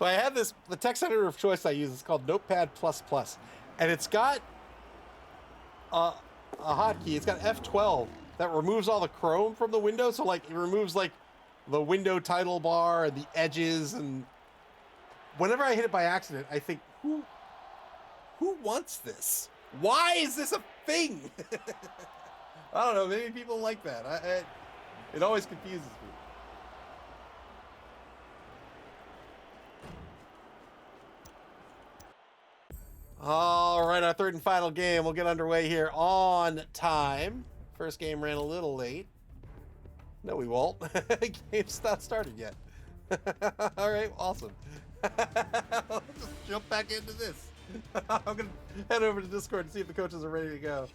So I have this, the text editor of choice I use is called Notepad++, and it's got a hotkey. It's got F12 that removes all the chrome from the window. So like it removes like the window title bar and the edges, and whenever I hit it by accident, I think, who wants this? Why is this a thing? I don't know. Maybe people like that. It always confuses me. All right, our third and final game. We'll get underway here on time. First game ran a little late. No, we won't. Game's not started yet. All right, awesome. Let's just jump back into this. I'm going to head over to Discord and see if the coaches are ready to go.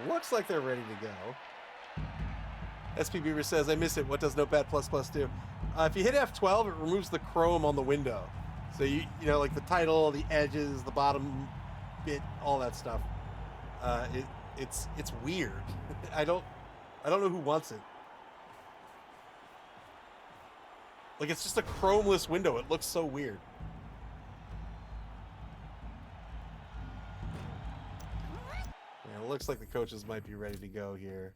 Looks like they're ready to go. SP Beaver says, I miss it. What does Notepad++ do? If you hit F12, it removes the chrome on the window. So you know, like the title, the edges, the bottom bit, all that stuff. It's weird. I don't know who wants it. Like it's just a chromeless window. It looks so weird. Yeah, it looks like the coaches might be ready to go here.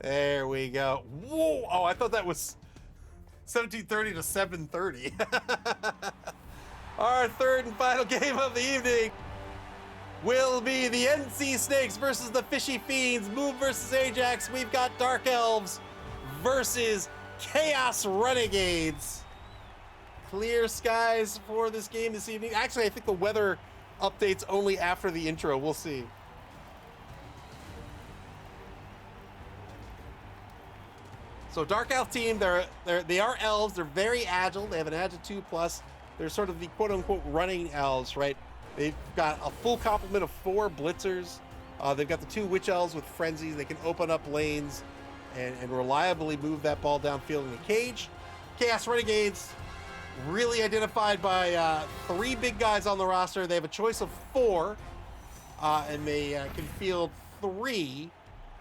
There we go. Whoa! Oh, I thought that was 17:30 to 7:30. Our third and final game of the evening will be the NC Snakes versus the Fishy Fiends. Move versus Ajax. We've got Dark Elves versus Chaos Renegades. Clear skies for this game this evening. Actually, I think the weather updates only after the intro. We'll see. So Dark Elf team, they are elves. They're very agile. They have an agile 2+. They're sort of the quote-unquote running elves, right? They've got a full complement of 4 blitzers. They've got the 2 witch elves with frenzies. They can open up lanes and reliably move that ball downfield in the cage. Chaos Renegades, really identified by 3 big guys on the roster. They have a choice of 4, and they can field 3.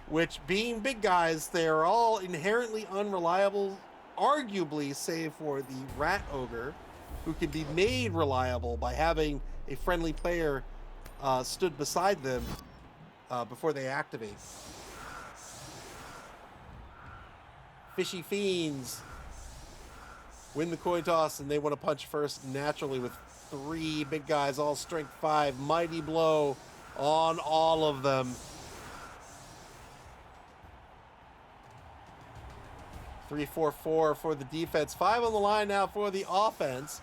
Which, being big guys, they're all inherently unreliable, arguably save for the Rat Ogre, who can be made reliable by having a friendly player stood beside them before they activate. Fishy Fiends win the coin toss, and they want to punch first naturally with 3 big guys, all strength 5. Mighty blow on all of them. 3-4-4 for the defense. 5 on the line now for the offense.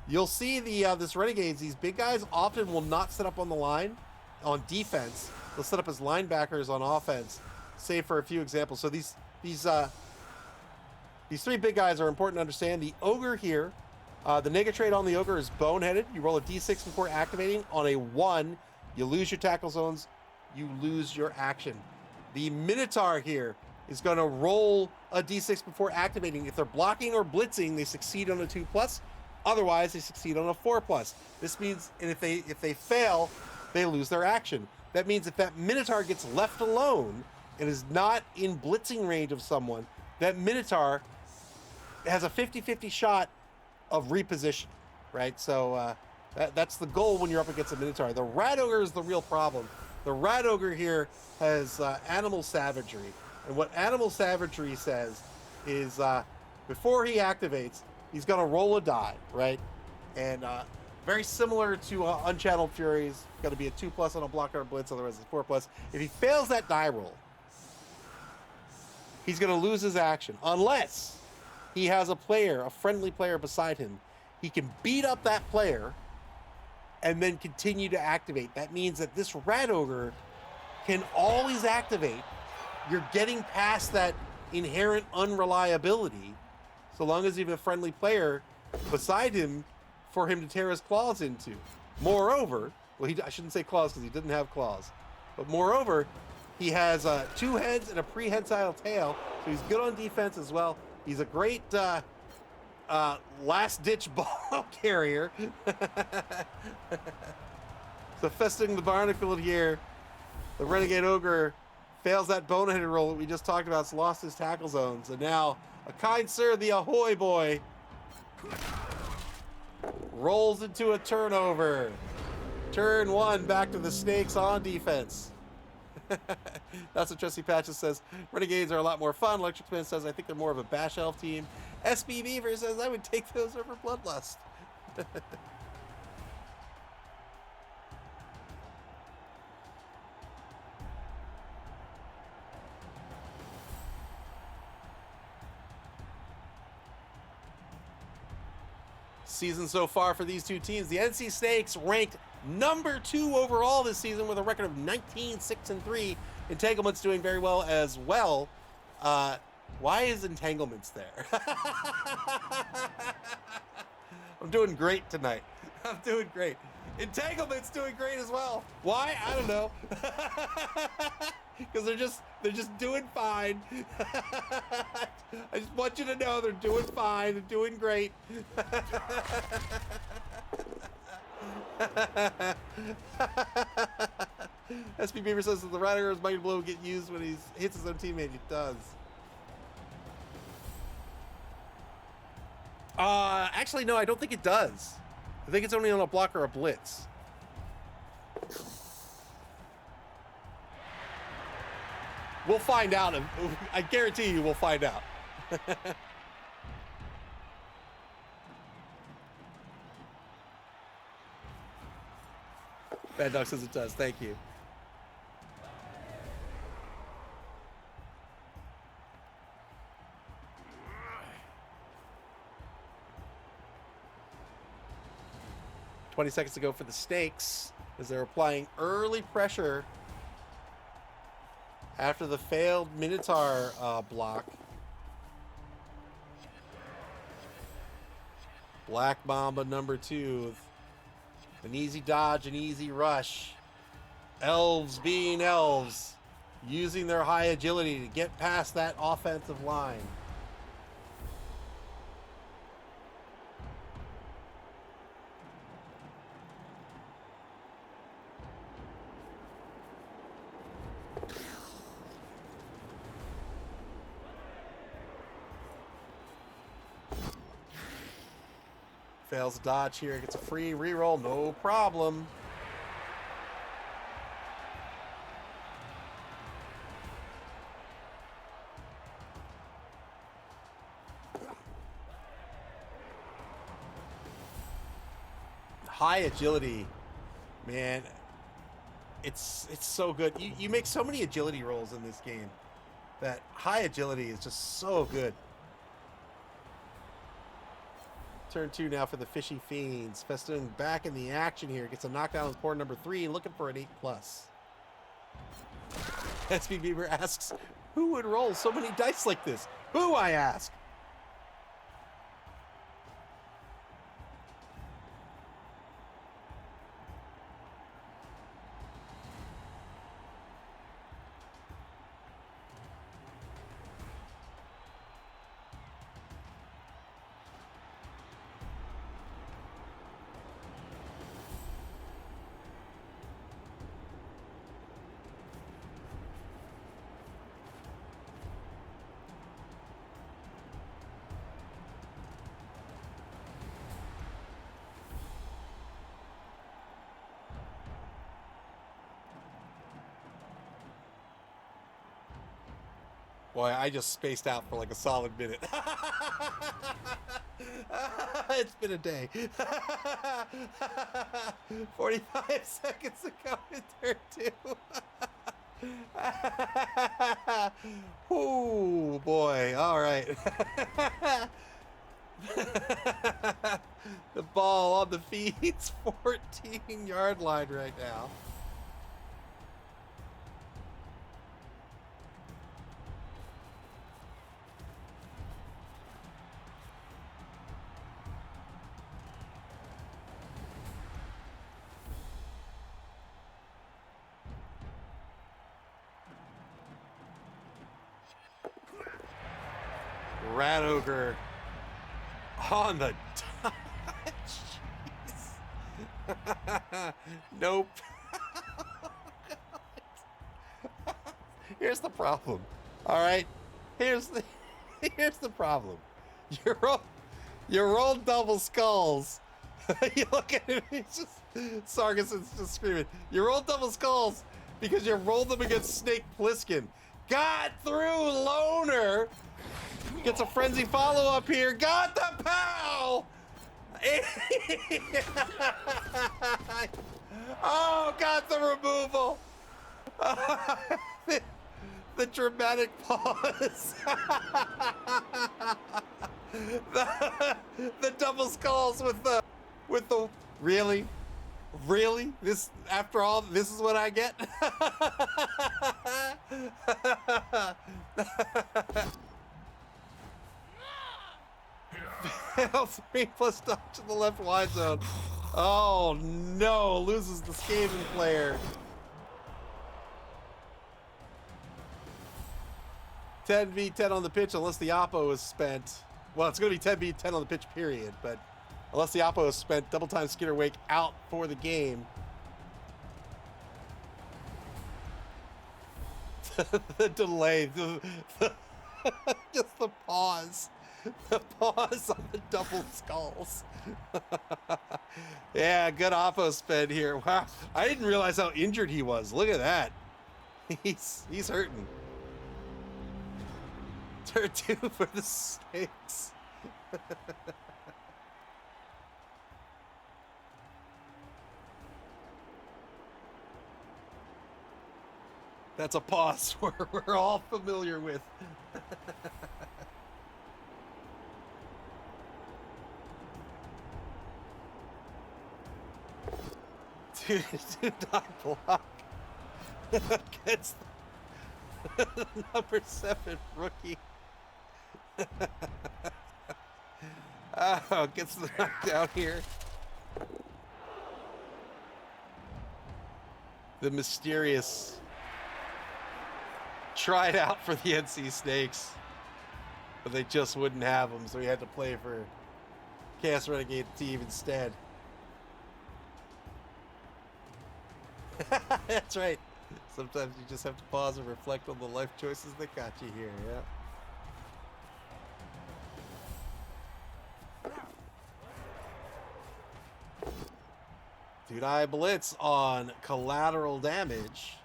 You'll see this Renegades, these big guys often will not set up on the line on defense. They'll set up as linebackers on offense, save for a few examples. So these 3 big guys are important to understand. The Ogre here, the negative trait on the Ogre is boneheaded. You roll a d6 before activating. On a 1, you lose your tackle zones, you lose your action. The Minotaur here is going to roll a d6 before activating. If they're blocking or blitzing, they succeed on a 2+. Otherwise, they succeed on a 4+. This means, and if they fail, they lose their action. That means if that Minotaur gets left alone and is not in blitzing range of someone, that Minotaur has a 50-50 shot of reposition, right? So that's the goal when you're up against a Minotaur. The Rat Ogre is the real problem. The Rat Ogre here has animal savagery. And what animal savagery says is before he activates, he's going to roll a die, right? And very similar to Unchanneled Furies, got to be a 2+ on a block or blitz, otherwise it's 4+. If he fails that die roll, he's going to lose his action. Unless he has a player, a friendly player beside him, he can beat up that player and then continue to activate. That means that this Rat Ogre can always activate. You're getting past that inherent unreliability so long as you have a friendly player beside him for him to tear his claws into. Moreover, well, I shouldn't say claws because he didn't have claws, but moreover, he has 2 heads and a prehensile tail, so he's good on defense as well. He's a great last-ditch ball carrier. So festing the barnacle here. The Renegade Ogre fails that boneheaded roll that we just talked about. It's lost his tackle zones. And now, a kind sir, the Ahoy boy, rolls into a turnover. Turn one, back to the Snakes on defense. That's what Trusty Patches says. Renegades are a lot more fun. Electric Man says, I think they're more of a Bash Elf team. SB Beaver says, I would take those over Bloodlust. Season so far for these two teams. The NC Snakes ranked number 2 overall this season with a record of 19-6-3. Entanglement's doing very well as well. Why is Entanglements there? I'm doing great tonight. I'm doing great. Entanglement's doing great as well. Why? I don't know. Because they're just doing fine. I just want you to know they're doing fine. They're doing great. SB Beaver says that the Rider's Mighty Blow get used when he hits his own teammate. It does. Actually, no, I don't think it does. I think it's only on a block or a blitz. We'll find out. I guarantee you we'll find out. Bad Dog says it does. Thank you. "20 seconds to go for the Snakes as they're applying early pressure after the failed Minotaur block. Black Mamba number 2. An easy dodge, an easy rush. Elves being elves, using their high agility to get past that offensive line. Fails a dodge here, gets a free reroll, no problem. High agility, man, it's so good. You make so many agility rolls in this game. That high agility is just so good. Turn 2 now for the Fishy Fiends. Festoon back in the action here. Gets a knockdown with core number 3, looking for an 8+. SB Beaver asks, who would roll so many dice like this? Who, I ask? Boy, I just spaced out for like a solid minute. It's been a day. 45 seconds to go in turn 2. Oh boy, all right. The ball on the Fiends 14-yard line right now. Rat Ogre on the nope. Here's the problem. All right. Here's the problem. You roll double skulls. You look at him, he's just Sargason's just screaming. You roll double skulls because you rolled them against Snake Plissken. Got through Loner. Gets a frenzy follow-up here. Got the POW! Oh, got the removal. The dramatic pause. the double skulls with the really? This, after all, this is what I get? Fail 3+ dodge to the left wide zone. Oh no, loses the Skaven player. 10v10 on the pitch unless the oppo is spent. Well, it's going to be 10v10 on the pitch, period, but unless the oppo is spent, double time Skitter Wake out for the game. The delay, just the pause. The pause on the double skulls. Yeah, good oppo spin here. Wow, I didn't realize how injured he was. Look at that. He's hurting. Turn 2 for the Snakes. That's a pause we're all familiar with. Do not block against the number 7 rookie. Oh, gets the knockdown here. The mysterious tried out for the NC Snakes, but they just wouldn't have him, so he had to play for Chaos Renegade team instead. That's right. Sometimes you just have to pause and reflect on the life choices that got you here, yeah. Dude, I blitz on collateral damage.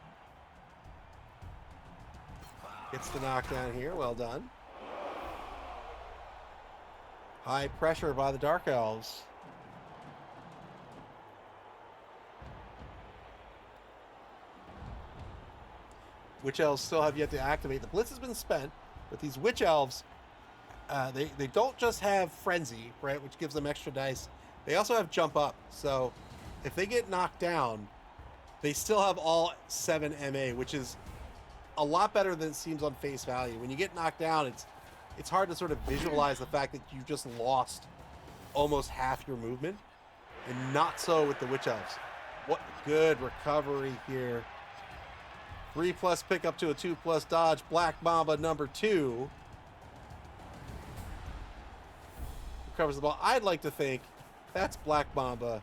Gets the knockdown here, well done. High pressure by the Dark Elves. Witch Elves still have yet to activate. The Blitz has been spent, but these Witch Elves, they don't just have Frenzy, right, which gives them extra dice. They also have Jump Up, so if they get knocked down, they still have all 7 MA, which is a lot better than it seems on face value. When you get knocked down, it's hard to sort of visualize the fact that you just lost almost half your movement, and not so with the Witch Elves. What good recovery here. 3+ pick up to a 2+ dodge. Black Mamba number 2 recovers the ball. I'd like to think that's Black Mamba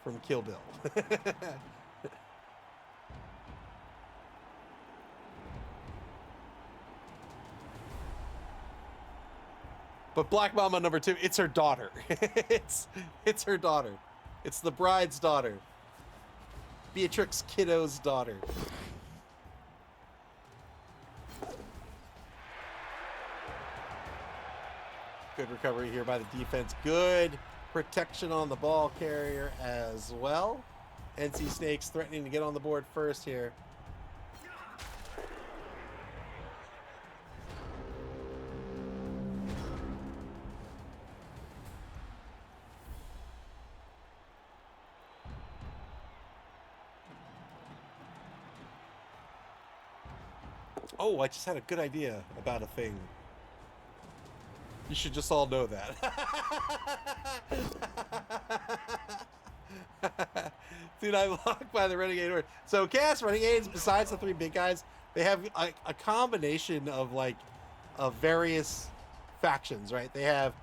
from Kill Bill. But Black Mamba number 2, it's her daughter. it's her daughter. It's the bride's daughter. Beatrix Kiddo's daughter. Good recovery here by the defense. Good protection on the ball carrier as well. NC Snakes threatening to get on the board first here. Oh, I just had a good idea about a thing. You should just all know that. Dude, I'm blocked by the Renegade Horde. So Chaos Renegades, besides the 3 big guys, they have a combination of various factions, right? They have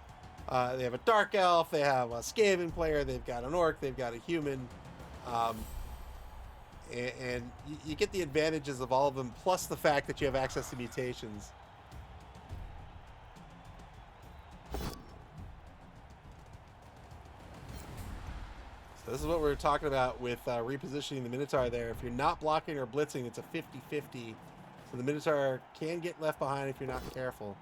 a dark elf, they have a Skaven player, they've got an orc, they've got a human, and you get the advantages of all of them, plus the fact that you have access to mutations. So this is what we were talking about with repositioning the Minotaur there. If you're not blocking or blitzing, it's a 50-50. So the Minotaur can get left behind if you're not careful,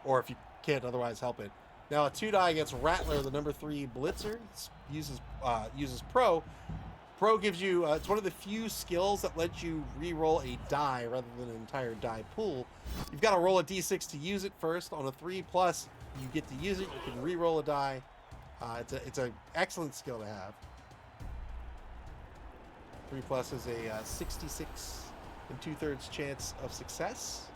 or if you can't otherwise help it. Now a 2-die against Rattler, the number 3 blitzer, uses Pro. Pro gives you, it's one of the few skills that lets you re-roll a die rather than an entire die pool. You've got to roll a d6 to use it first. On a 3+, you get to use it. You can re-roll a die. It's an excellent skill to have. 3+ is a 66 2/3 chance of success.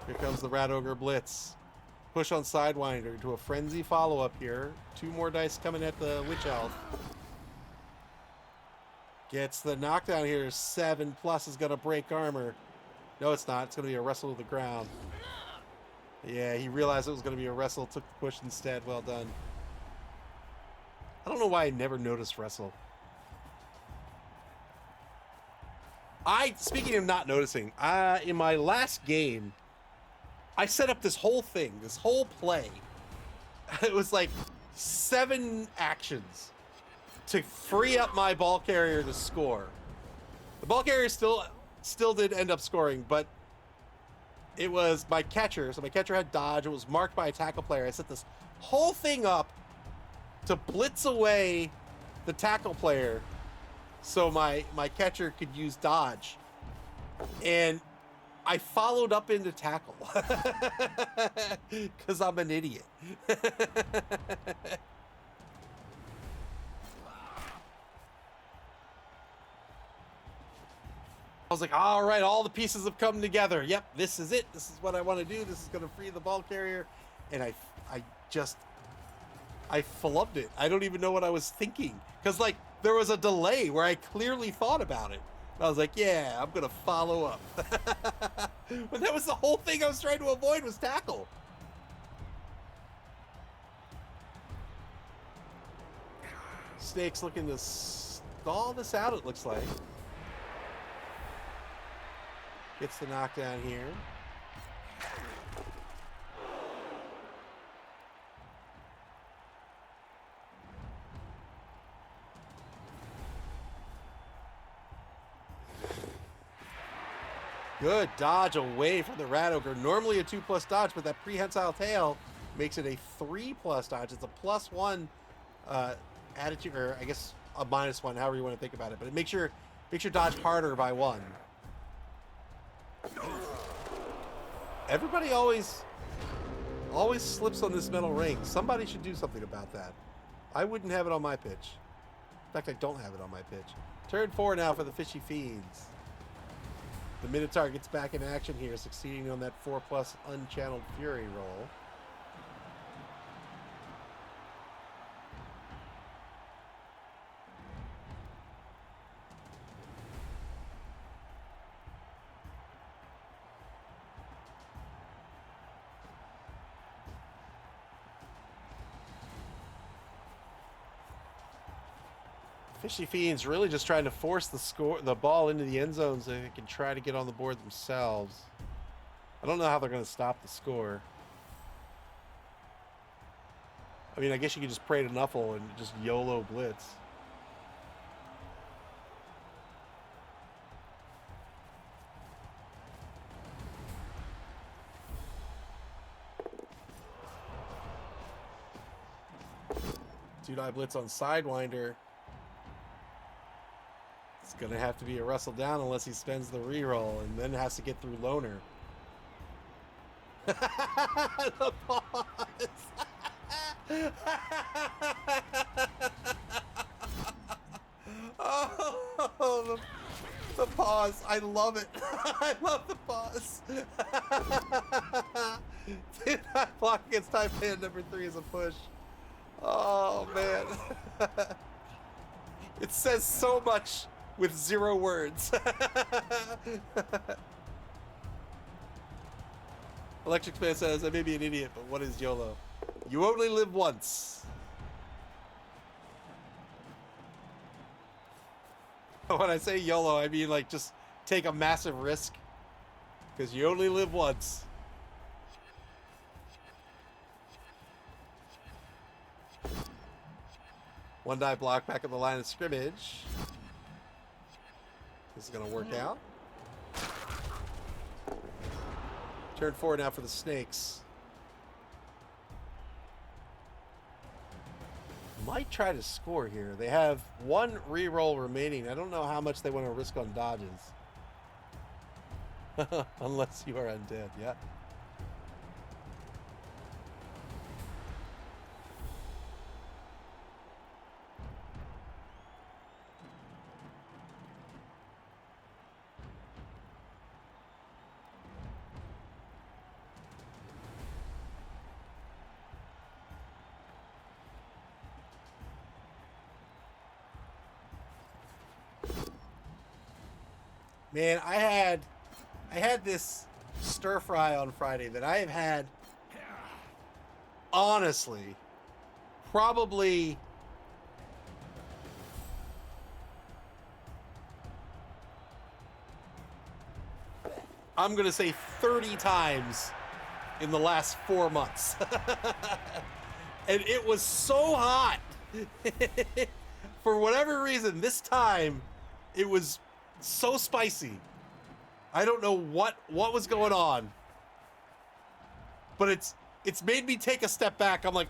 Here comes the Rat Ogre Blitz. Push on Sidewinder to a frenzy follow-up here. 2 more dice coming at the Witch Elf. Gets the knockdown here. 7+ is going to break armor. No, it's not. It's going to be a wrestle to the ground. Yeah, he realized it was going to be a wrestle. Took the push instead. Well done. I don't know why I never noticed wrestle. Speaking of not noticing, in my last game, I set up this whole thing, this whole play. It was like 7 actions to free up my ball carrier to score. The ball carrier still did end up scoring, but it was my catcher. So my catcher had dodge. It was marked by a tackle player. I set this whole thing up to blitz away the tackle player so my catcher could use dodge. And I followed up into tackle because I'm an idiot. I was like, all right, all the pieces have come together. Yep, this is it. This is what I want to do. This is going to free the ball carrier. And I flubbed it. I don't even know what I was thinking. Because, like, there was a delay where I clearly thought about it. I was like, yeah, I'm going to follow up. But that was the whole thing I was trying to avoid, was tackle. Snake's looking to stall this out, it looks like. Gets the knockdown here. Good dodge away from the Rat Ogre. Normally a 2+ dodge, but that prehensile tail makes it a 3+ dodge. It's a +1 attitude, or I guess a -1, however you want to think about it. But it makes your dodge harder by 1. Everybody always slips on this metal ring. Somebody should do something about that. I wouldn't have it on my pitch. In fact, I don't have it on my pitch. Turn 4 now for the Fishy Fiends. The Minotaur gets back in action here, succeeding on that 4+ unchanneled Fury roll. Fishy Fiends really just trying to force the ball into the end zone so they can try to get on the board themselves. I don't know how they're going to stop the score. I mean, I guess you could just pray to Nuffle and just YOLO blitz. Two-die blitz on Sidewinder. It's going to have to be a wrestle down unless he spends the reroll and then has to get through Loner. The pause. Oh, the pause. I love it. I love the pause. Did not block against Taipan number 3 as a push. Oh, man. It says so much with 0 words. Electric Man says, I may be an idiot, but what is YOLO? You only live once. When I say YOLO, I mean like just take a massive risk. Because you only live once. One die block back at the line of scrimmage. This is going to work out. Turn 4 now for the Snakes. Might try to score here. They have one reroll remaining. I don't know how much they want to risk on dodges. Unless you are undead, yeah. Man, I had this stir fry on Friday that I have had, honestly, probably I'm going to say 30 times in the last 4 months. And it was so hot. For whatever reason, this time it was so spicy. I don't know what was going on, but it's made me take a step back. I'm like,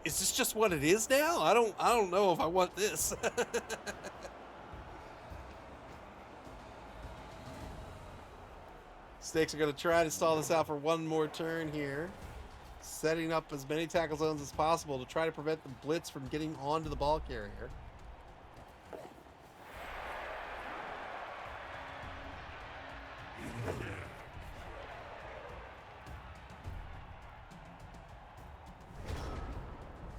is this just what it is now? I don't know if I want this. Snakes are going to try to stall this out for one more turn here, setting up as many tackle zones as possible to try to prevent the blitz from getting onto the ball carrier.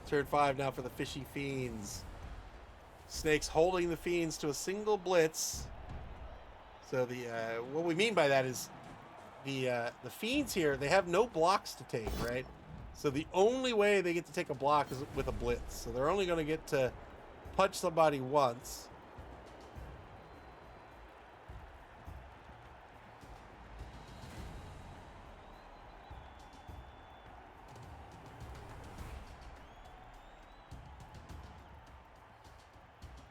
Turn 5 now for the Fishy Fiends. Snakes holding the Fiends to a single blitz. So the what we mean by that is the Fiends here, they have no blocks to take, right? So the only way they get to take a block is with a blitz. So they're only going to get to punch somebody once.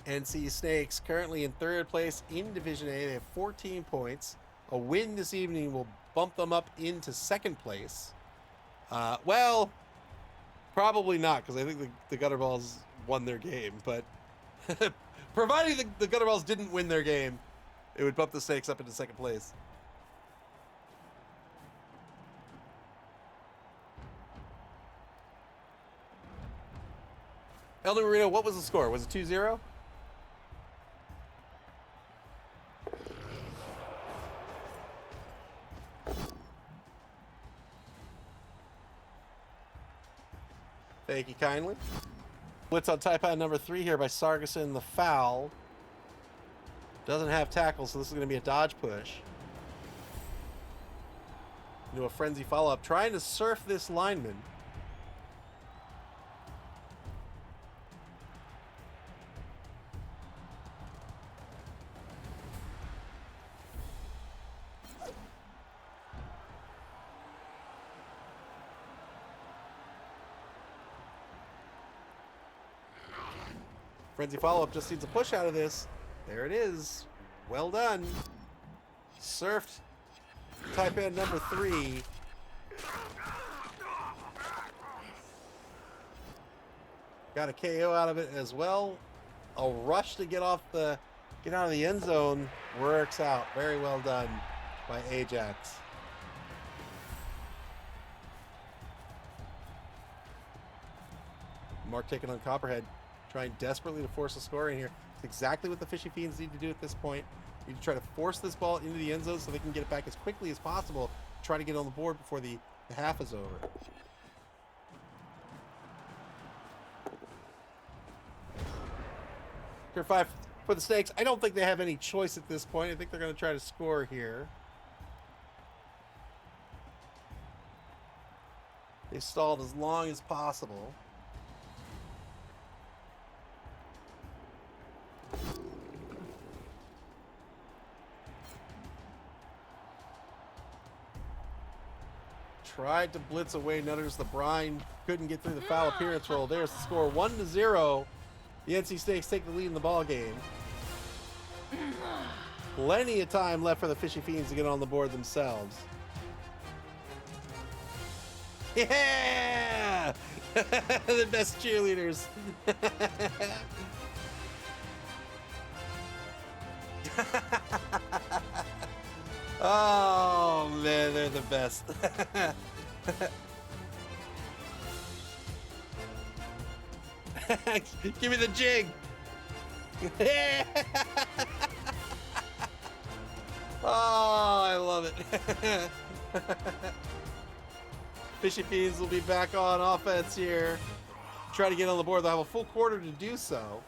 NC Snakes currently in 3rd place in Division A. They have 14 points. A win this evening will bump them up into 2nd place. Well, probably not, because I think the Gutterballz won their game. But providing the Gutterballz didn't win their game, it would bump the Snakes up into 2nd place. Elder Marino, what was the score? Was it 2-0? Thank you kindly. Blitz on Taipan number 3 here by Sargason, the foul. Doesn't have tackle, so this is going to be a dodge push. Into a frenzy follow-up, trying to surf this lineman. Frenzy follow-up just needs a push out of this. There it is. Well done. Surfed Taipan number 3. Got a KO out of it as well. A rush to get out of the end zone works out. Very well done by Ajax. Mark taking on Copperhead. Trying desperately to force a score in here. It's exactly what the Fishy Fiends need to do at this point. You need to try to force this ball into the end zone so they can get it back as quickly as possible. Try to get on the board before the half is over. Turn 5 for the Snakes. I don't think they have any choice at this point. I think they're going to try to score here. They stalled as long as possible. Tried to blitz away Nutters. The brine couldn't get through the foul appearance roll. There's the score, 1-0. The NC Snakes take the lead in the ball game. Plenty of time left for the Fishy Fiends to get on the board themselves. Yeah! The best cheerleaders. Oh, man, they're the best. Give me the jig. Oh, I love it. Fishy Fiends will be back on offense here. Try to get on the board. They'll have a full quarter to do so.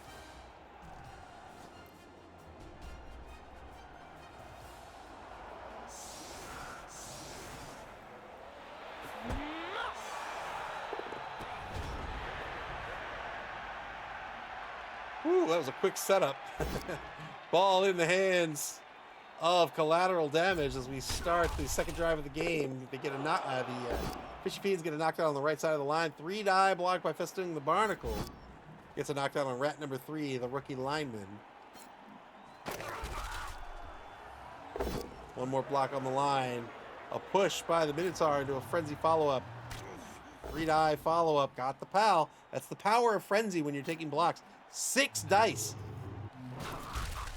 Woo, that was a quick setup. Ball in the hands of Collateral Damage as we start the second drive of the game. They get a knock. The Fishy Fiends get a knockdown on the right side of the line. 3-die blocked by Festoon the Barnacle. Gets a knockdown on rat number 3, the rookie lineman. One more block on the line. A push by the Minotaur into a Frenzy follow-up. 3-die follow-up. Got the pal. That's the power of Frenzy when you're taking blocks. 6 dice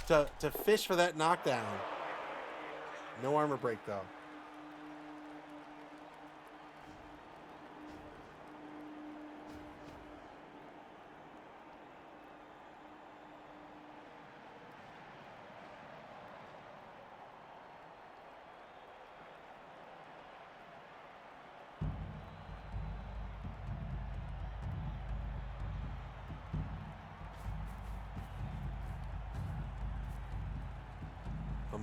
to fish for that knockdown. No armor break, though.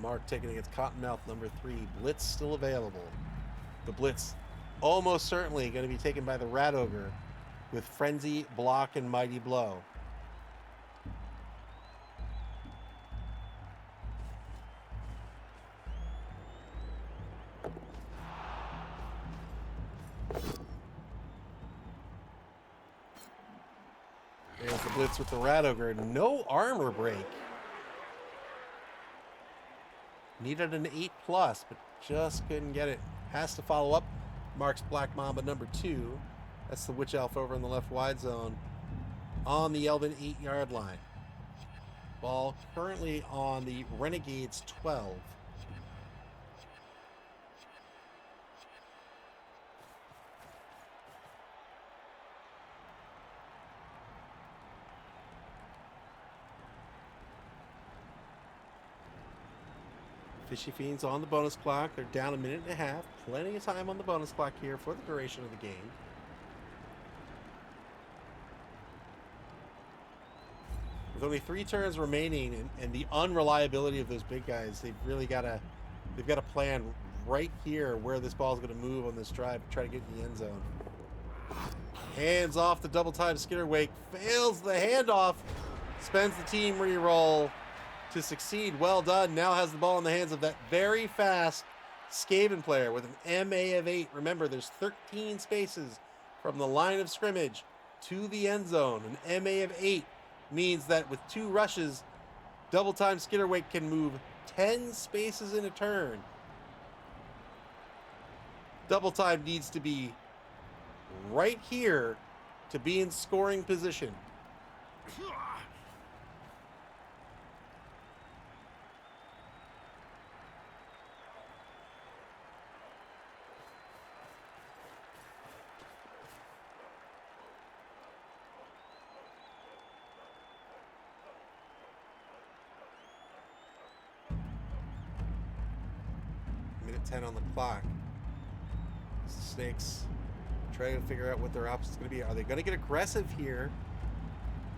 Mark taking against Cottonmouth number 3. Blitz still available. The Blitz almost certainly going to be taken by the Rat Ogre with Frenzy, Block, and Mighty Blow. There's the Blitz with the Rat Ogre. No armor break. Needed an 8+, but just couldn't get it. Has to follow up. Marks Black Mamba number 2. That's the Witch Elf over in the left wide zone on the Elven 8-yard line. Ball currently on the Renegades 12. Fishy Fiends on the bonus clock. They're down 1.5 minutes. Plenty of time on the bonus clock here for the duration of the game. With only 3 turns remaining and the unreliability of those big guys, they've really got to plan right here where this ball is going to move on this drive to try to get in the end zone. Hands off the double time Skitterwake. Fails the handoff. Spends the team reroll to succeed. Well done. Now has the ball in the hands of that very fast Skaven player with an MA of 8. Remember, there's 13 spaces from the line of scrimmage to the end zone. An MA of 8 means that with 2 rushes, double time Skitterwake can move 10 spaces in a turn. Double time needs to be right here to be in scoring position. Minute 10 on the clock. Snakes trying to figure out what their options going to be. Are they going to get aggressive here?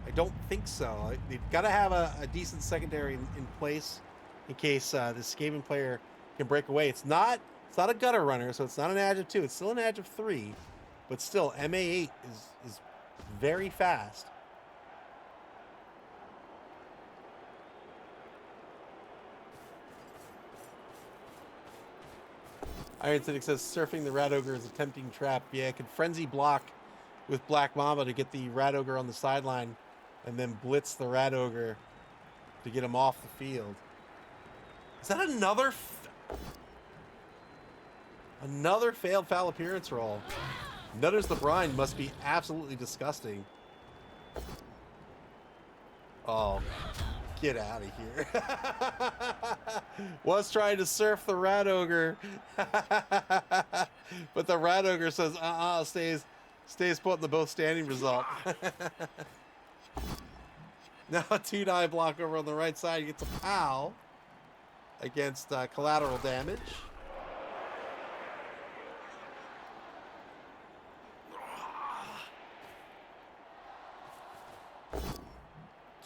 I don't think so. They've got to have a decent secondary in place in case this Skaven player can break away. It's not a gutter runner, so it's not an edge of 2. It's still an edge of 3. but still, MA8 is very fast. Iron Cynic says surfing the Rat Ogre is a tempting trap. Yeah, it could frenzy block with Black Mamba to get the Rat Ogre on the sideline and then blitz the Rat Ogre to get him off the field. Is that another failed foul appearance roll? Nutters the Brine must be absolutely disgusting. Oh, get out of here. Was trying to surf the Rat Ogre. But the Rat Ogre says, stays put in the both standing result. Now a 2-die block over on the right side. He gets a foul against collateral damage.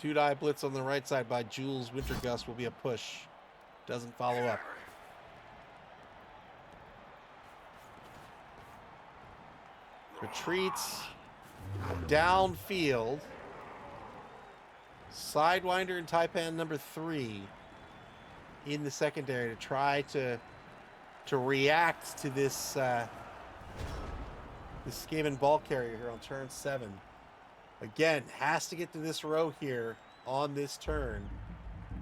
Two-die blitz on the right side by Jules Wintergust will be a push. Doesn't follow up. Retreats downfield. Sidewinder and Taipan number 3 in the secondary to try to react to this this Skaven ball carrier here on turn 7. Again, has to get to this row here on this turn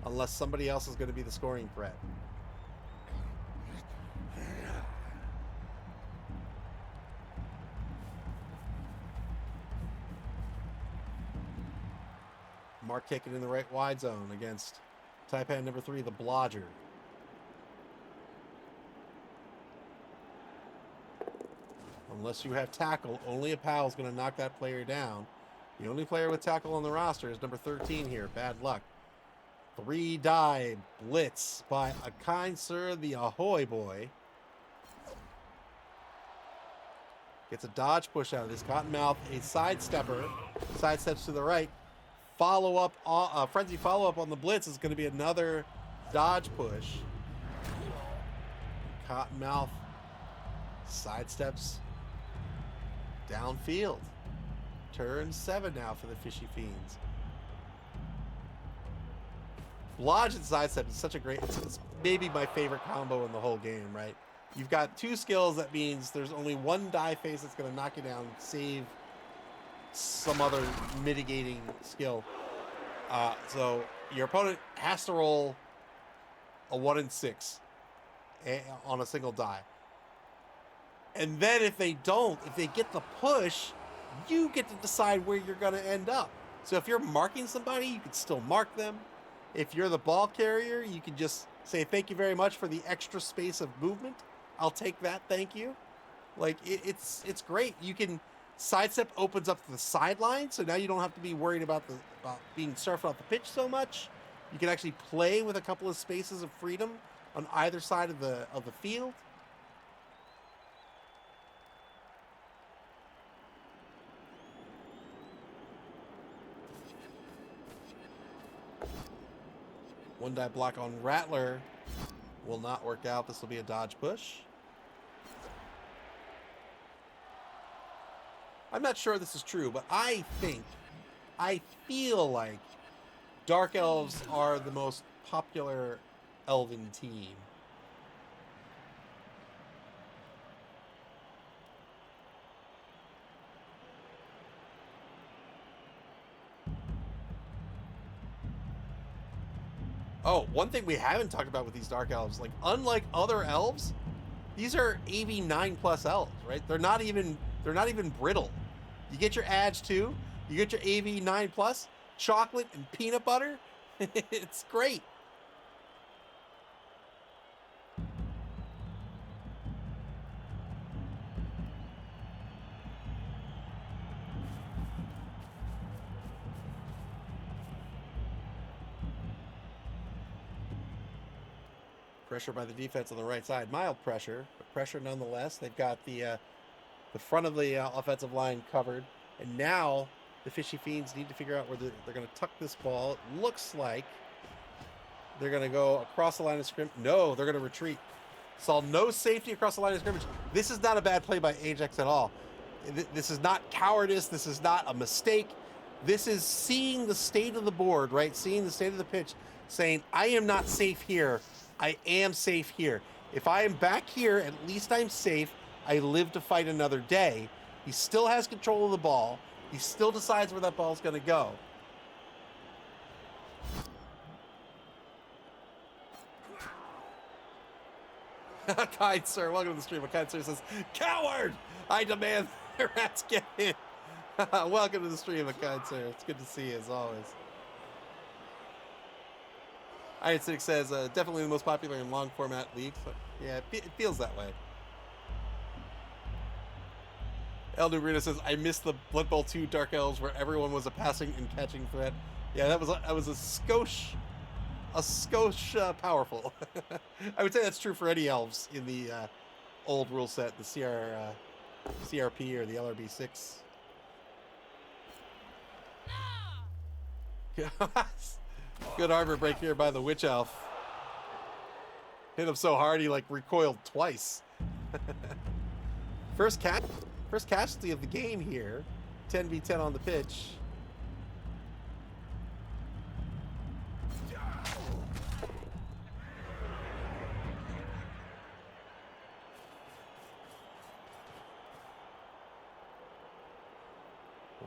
unless somebody else is going to be the scoring threat. Mark taken in the right wide zone against Taipan number 3, the Blodger. Unless you have tackle, only a PAL is going to knock that player down. The only player with tackle on the roster is number 13 here. Bad luck. 3-die blitz by a kind sir, the Ahoy boy. Gets a dodge push out of this. Cottonmouth, a sidestepper. Sidesteps to the right. Follow-up, frenzy follow-up on the blitz is going to be another dodge push. Cottonmouth sidesteps downfield. Turn 7 now for the Fishy Fiends. Blodge and sidestep is such a great, it's maybe my favorite combo in the whole game, right? You've got 2 skills, that means there's only 1 die face that's going to knock you down, save some other mitigating skill. So your opponent has to roll a 1 in 6 on a single die. And then if they don't, if they get the push, you get to decide where you're going to end up. So if you're marking somebody, you can still mark them. If you're the ball carrier, you can just say, thank you very much for the extra space of movement. I'll take that, thank you. Like, it's great. You can, sidestep opens up the sideline, so now you don't have to be worried about being surfed off the pitch so much. You can actually play with a couple of spaces of freedom on either side of the field. One die block on Rattler will not work out. This will be a dodge push. I'm not sure this is true, but I feel like Dark Elves are the most popular Elven team. Oh, one thing we haven't talked about with these Dark Elves, like, unlike other elves, these are AV 9+ elves, right? They're not even brittle. You get your Adge 2, you get your AV 9+, chocolate and peanut butter. It's great. Pressure by the defense on the right side. Mild pressure, but pressure nonetheless. They've got the front of the offensive line covered. And now the Fishy Fiends need to figure out where they're going to tuck this ball. It looks like they're going to go across the line of scrimmage. No, they're going to retreat. Saw no safety across the line of scrimmage. This is not a bad play by Ajax at all. This is not cowardice. This is not a mistake. This is seeing the state of the board, right? Seeing the state of the pitch, saying, I am not safe here. I am safe here. If I am back here, at least I'm safe. I live to fight another day. He still has control of the ball. He still decides where that ball's going to go. Kind sir, welcome to the stream. Kind sir says, coward! I demand the rats get in. Welcome to the stream, Kind sir. It's good to see you as always. Iron Six says, definitely the most popular in long format leagues. Yeah, it feels that way. El Nubrino says, I missed the Blood Bowl 2 Dark Elves where everyone was a passing and catching threat. Yeah, that was a skosh powerful. I would say that's true for any elves in the old rule set, the CRP or the LRB6. Good armor break here by the Witch Elf. Hit him so hard he like recoiled twice. First casualty of the game here. 10v10 on the pitch.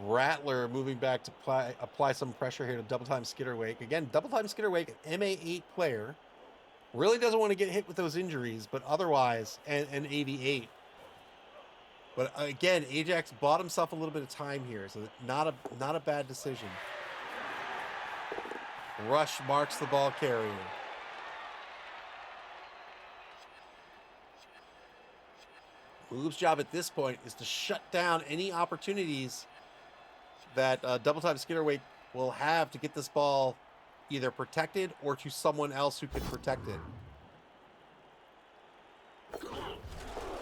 Rattler moving back to apply some pressure here to double time Skitterwake. Again, double time Skitterwake, an MA8 player. Really doesn't want to get hit with those injuries, but otherwise, and AV8. But again, Ajax bought himself a little bit of time here, so not a bad decision. Rush marks the ball carrier. Move's job at this point is to shut down any opportunities that double time Skitterwake will have to get this ball either protected or to someone else who can protect it.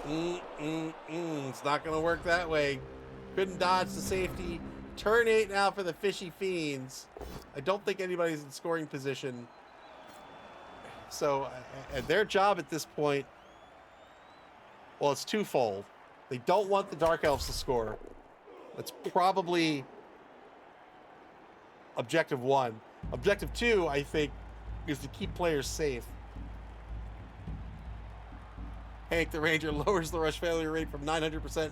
It's not going to work that way. Couldn't dodge the safety. Turn 8 now for the Fishy Fiends. I don't think anybody's in scoring position. So, and their job at this point, well, it's twofold. They don't want the Dark Elves to score. That's probably objective 1. Objective 2, I think, is to keep players safe. Hank the Ranger lowers the rush failure rate from 900%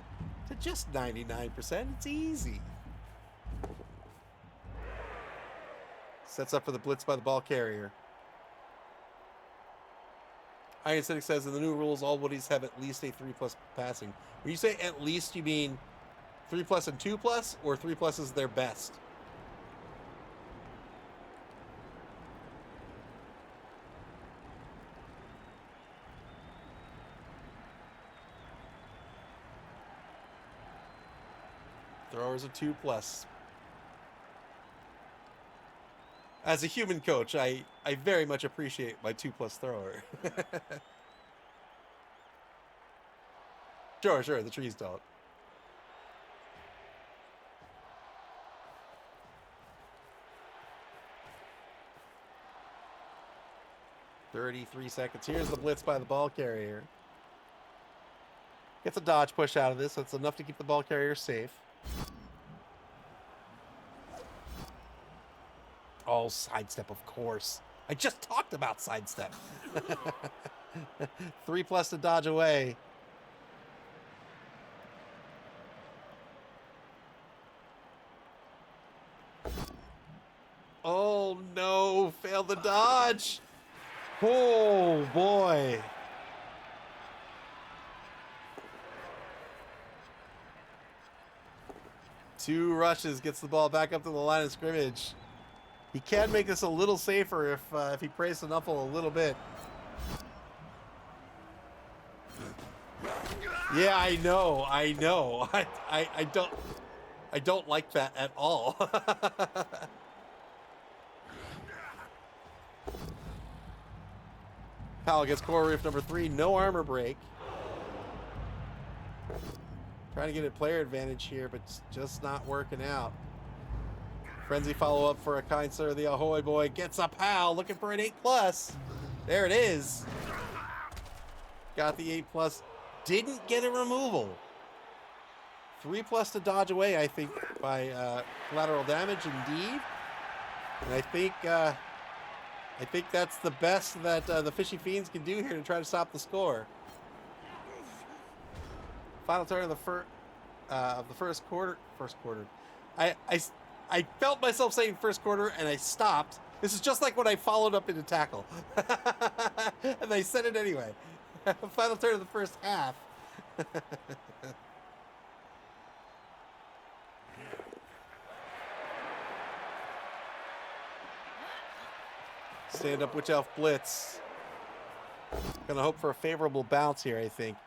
to just 99%. It's easy. Sets up for the blitz by the ball carrier. Iron Cynic says in the new rules, all woodies have at least a 3+ passing. When you say at least, you mean 3+ and 2+, or 3+ is their best? Throwers a 2+. As a human coach, I very much appreciate my 2+ thrower. Sure, the trees don't. "33 seconds. Here's the blitz by the ball carrier. Gets a dodge push out of this, so it's enough to keep the ball carrier safe. Oh, sidestep, of course. I just talked about sidestep. 3+ to dodge away. Oh, no. Failed the dodge. Oh, boy. Two rushes, gets the ball back up to the line of scrimmage. He can make this a little safer if he prays to Nuffle a little bit. Yeah, I know. I don't like that at all. Powell gets core roof number 3, no armor break. Trying to get a player advantage here, but it's just not working out. Frenzy follow-up for a kind sir. The Ahoy boy gets a pal, looking for an 8+. There it is. Got the 8+. Didn't get a removal. 3+ to dodge away, I think, by collateral damage, indeed. And I think that's the best that the Fishy Fiends can do here to try to stop the score. Final turn of the first quarter. I felt myself saying first quarter, and I stopped. This is just like when I followed up into tackle. And I said it anyway. Final turn of the first half. Stand up Witch Elf Blitz. Gonna hope for a favorable bounce here, I think.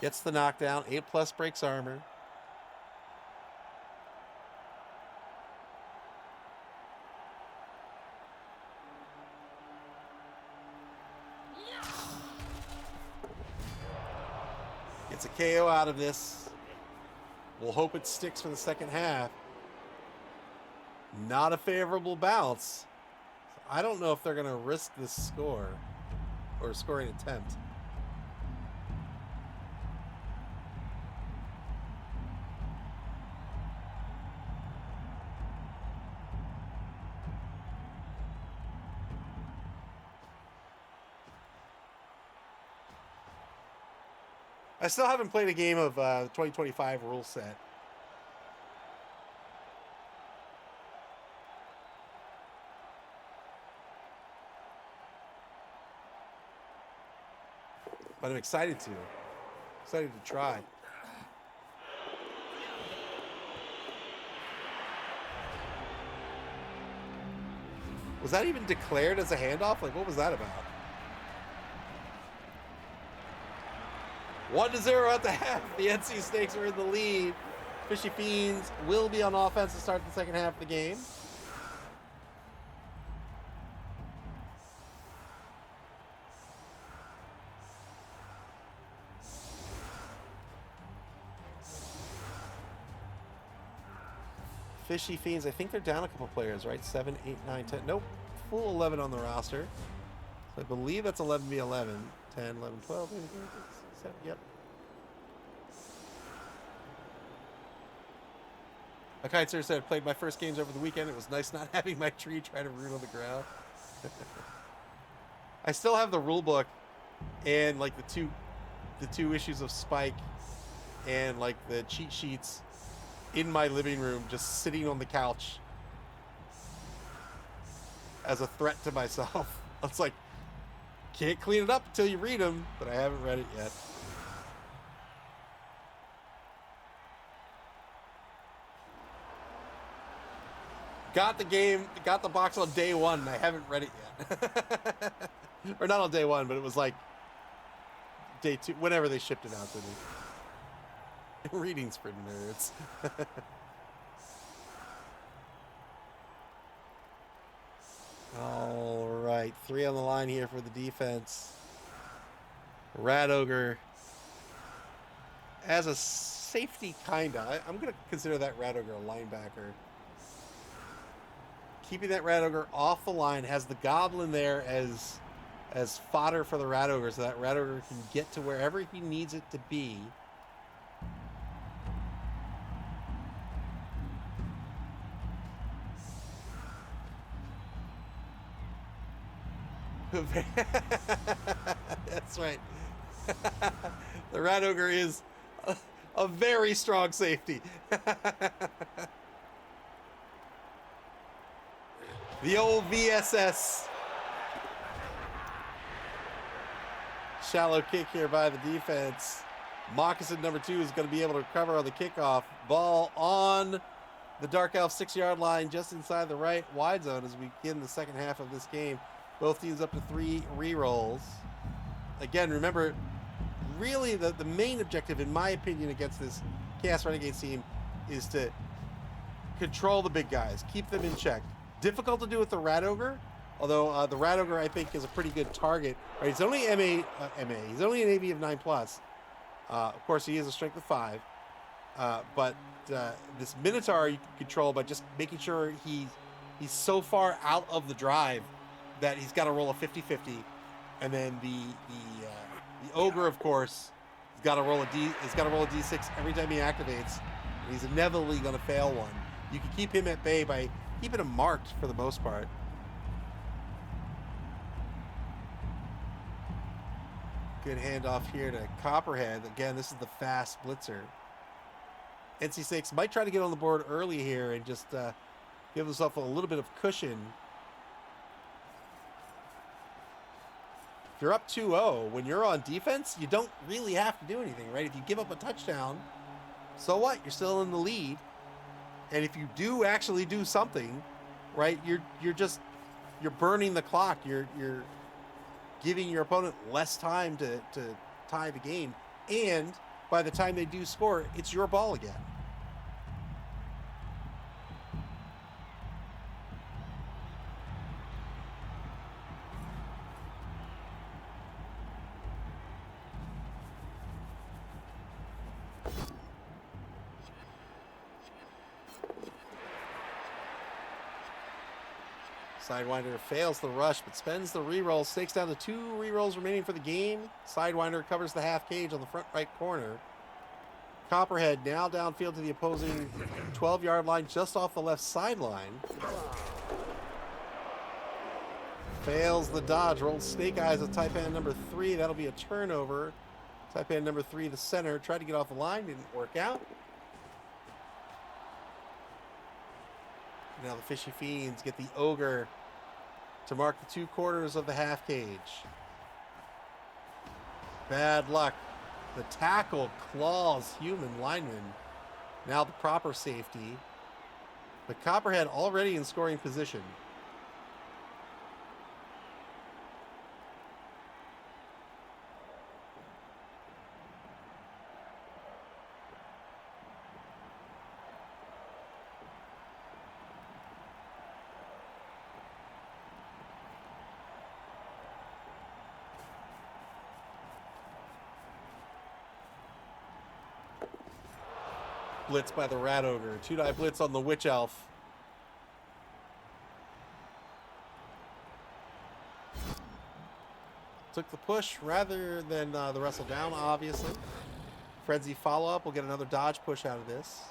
Gets the knockdown. 8+ breaks armor. Gets a KO out of this. We'll hope it sticks for the second half. Not a favorable bounce. I don't know if they're going to risk this score or scoring attempt. I still haven't played a game of 2025 rule set. But I'm excited to. Excited to try. Was that even declared as a handoff? Like, what was that about? 1-0 at the half. The NC Snakes are in the lead. Fishy Fiends will be on offense to start the second half of the game. Fishy Fiends, I think they're down a couple players, right? 7, 8, 9, 10. Nope. Full 11 on the roster. So I believe that's 11v11. 10, 11, 12. 7, yep. A kite sir said, played my first games over the weekend. It was nice not having my tree try to root on the ground. I still have the rule book and like the two issues of Spike and like the cheat sheets in my living room, just sitting on the couch as a threat to myself. It's like, can't clean it up until you read them, but I haven't read it yet. Got the game, got the box on day one, and I haven't read it yet. Or not on day one, but it was like day two, whenever they shipped it out to me. Readings for nerds. All right, 3 on the line here for the defense. Rat Ogre as a safety, kinda. I'm gonna consider that Rat Ogre a linebacker. Keeping that Rat Ogre off the line, has the Goblin there as fodder for the Rat Ogre, so that Rat Ogre can get to wherever he needs it to be. That's right. The Rat Ogre is a very strong safety. The old VSS. Shallow kick here by the defense. Moccasin number 2 is going to be able to recover on the kickoff. Ball on the Dark Elf 6-yard line, just inside the right wide zone as we begin the second half of this game. Both teams up to 3 re-rolls. Again, remember, really the main objective, in my opinion, against this Chaos Renegades team is to control the big guys, keep them in check. Difficult to do with the Rat Ogre, although the Rat Ogre, I think, is a pretty good target. Right, he's only he's only an AV of 9+. Of course, he is a strength of 5. But this Minotaur you can control by just making sure he's so far out of the drive that he's got to roll a 50-50. And then the Ogre, of course, has got to roll a D6 every time he activates. And he's inevitably going to fail one. You can keep him at bay by keeping him marked for the most part. Good handoff here to Copperhead. Again, this is the fast blitzer. NC6 might try to get on the board early here and just give himself a little bit of cushion. If you're up 2-0, when you're on defense, you don't really have to do anything, right? If you give up a touchdown, so what? You're still in the lead. And if you do actually do something, right, you're burning the clock. You're giving your opponent less time to tie the game. And by the time they do score, it's your ball again. Sidewinder fails the rush, but spends the reroll. Stakes down to 2 rerolls remaining for the game. Sidewinder covers the half cage on the front right corner. Copperhead now downfield to the opposing 12-yard line, just off the left sideline. Fails the dodge. Rolls snake eyes with Taipan number 3. That'll be a turnover. Taipan number 3, the center, tried to get off the line, didn't work out. Now the Fishy Fiends get the Ogre to mark the 2 quarters of the half cage. Bad luck. The tackle claws human lineman. Now the proper safety. But Copperhead already in scoring position. Blitz by the Rat Ogre. 2-die blitz on the Witch Elf. Took the push rather than the wrestle down, obviously. Frenzy follow-up. We'll get another dodge push out of this.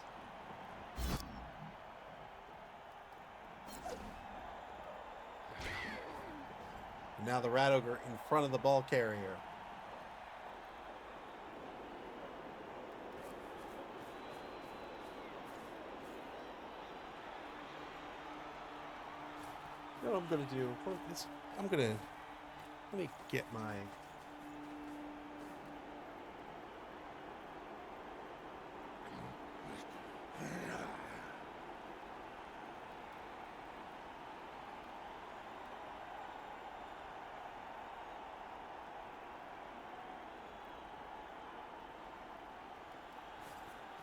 And now the Rat Ogre in front of the ball carrier. What I'm gonna do? Let me get my.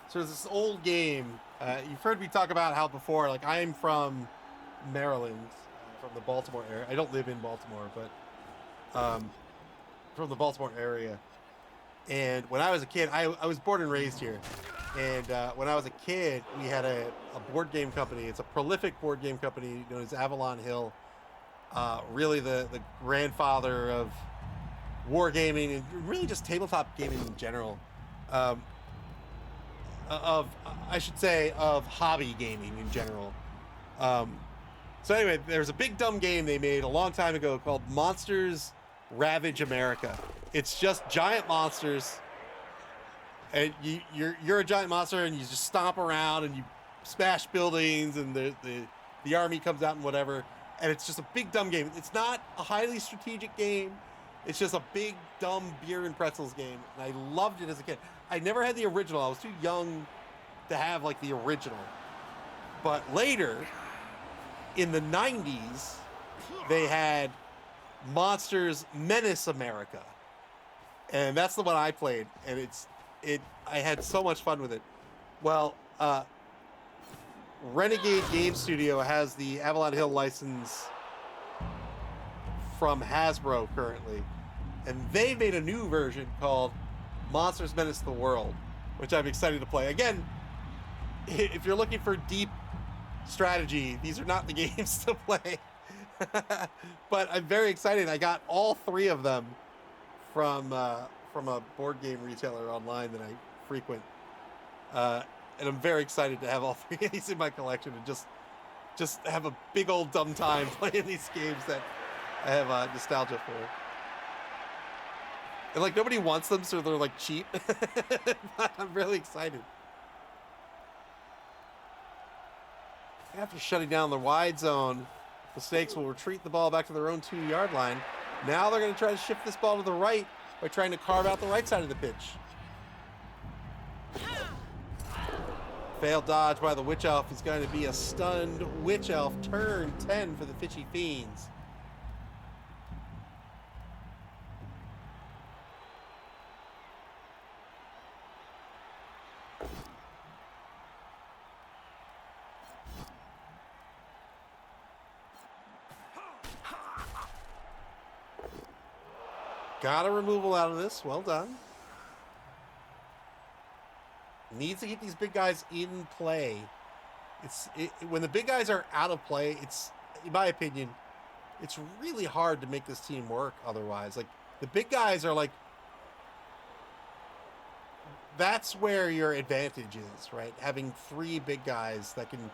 So there's this old game. You've heard me talk about how before, like I'm from Maryland. From the Baltimore area. I don't live in Baltimore, but from the Baltimore area. And when I was a kid, I was born and raised here. And when I was a kid, we had a board game company. It's a prolific board game company known as Avalon Hill. Really the grandfather of wargaming and really just tabletop gaming in general. Of hobby gaming in general. So anyway, there's a big dumb game they made a long time ago called Monsters Ravage America. It's just giant monsters, and you're a giant monster, and you just stomp around and you smash buildings, and the army comes out and whatever. And it's just a big dumb game. It's not a highly strategic game. It's just a big dumb beer and pretzels game, and I loved it as a kid. I never had the original. I was too young to have like the original. But later, in the 90s, they had Monsters Menace America. And that's the one I played. And I had so much fun with it. Well, Renegade Game Studio has the Avalon Hill license from Hasbro currently. And they made a new version called Monsters Menace the World, which I'm excited to play. Again, if you're looking for deep strategy, these are not the games to play. But I'm very excited. I got all 3 of them from from a board game retailer online that I frequent. And I'm very excited to have all 3 of these in my collection and just have a big old dumb time playing these games that I have nostalgia for. And like nobody wants them, so they're like cheap. But I'm really excited. After shutting down the wide zone, the Snakes will retreat the ball back to their own 2-yard line. Now they're going to try to shift this ball to the right by trying to carve out the right side of the pitch. Failed dodge by the Witch Elf is going to be a stunned Witch Elf. Turn 10 for the Fishy Fiends. Got a removal out of this. Well done. Needs to keep these big guys in play. When the big guys are out of play, it's, in my opinion, it's really hard to make this team work otherwise. Like, the big guys are like, that's where your advantage is, right? Having 3 big guys that can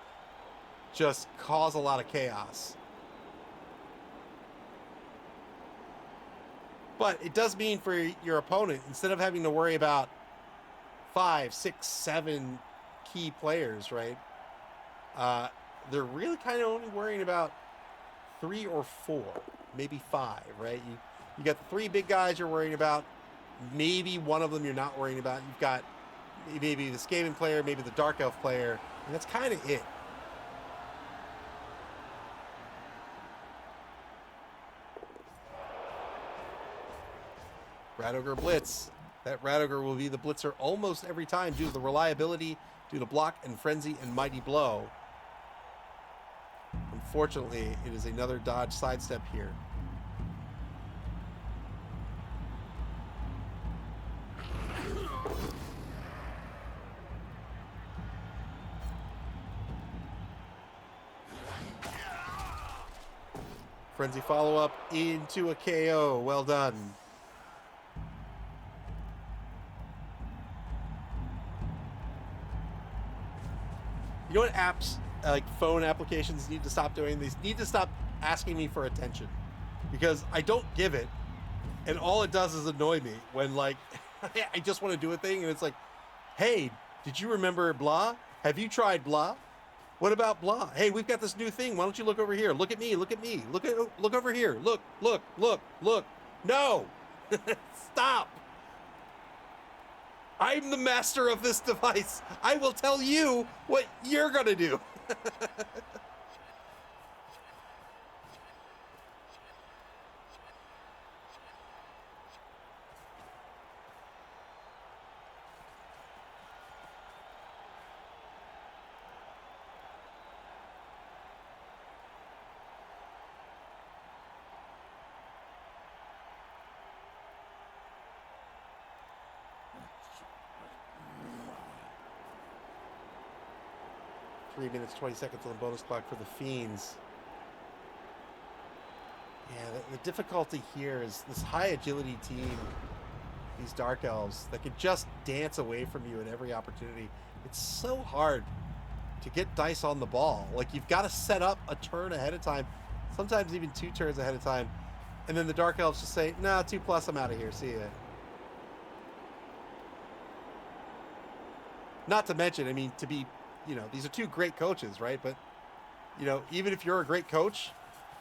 just cause a lot of chaos. But it does mean for your opponent, instead of having to worry about 5, 6, 7 key players, right? They're really kind of only worrying about 3 or 4, maybe 5, right? You got the 3 big guys you're worrying about. Maybe one of them you're not worrying about. You've got maybe the Skaven player, maybe the Dark Elf player, and that's kind of it. Rat Ogre Blitz. That Rat Ogre will be the blitzer almost every time due to the reliability, due to block and frenzy and mighty blow. Unfortunately, it is another dodge sidestep here. Frenzy follow-up into a KO. Well done. You know what apps, like phone applications, need to stop doing? They need to stop asking me for attention, because I don't give it, and all it does is annoy me when, like, I just want to do a thing, and it's like, hey, did you remember blah? Have you tried blah? What about blah? Hey, we've got this new thing. Why don't you look over here? Look at me. Look at me. Look over here. Look. No. Stop. I'm the master of this device. I will tell you what you're going to do. 3 minutes, 20 seconds on the bonus clock for the Fiends. Yeah, the difficulty here is this high agility team, these Dark Elves, that could just dance away from you at every opportunity. It's so hard to get dice on the ball. Like, you've got to set up a turn ahead of time, sometimes even 2 turns ahead of time, and then the Dark Elves just say, nah, 2+, I'm out of here, see ya. Not to mention, I mean, to be, these are 2 great coaches, right? But, even if you're a great coach,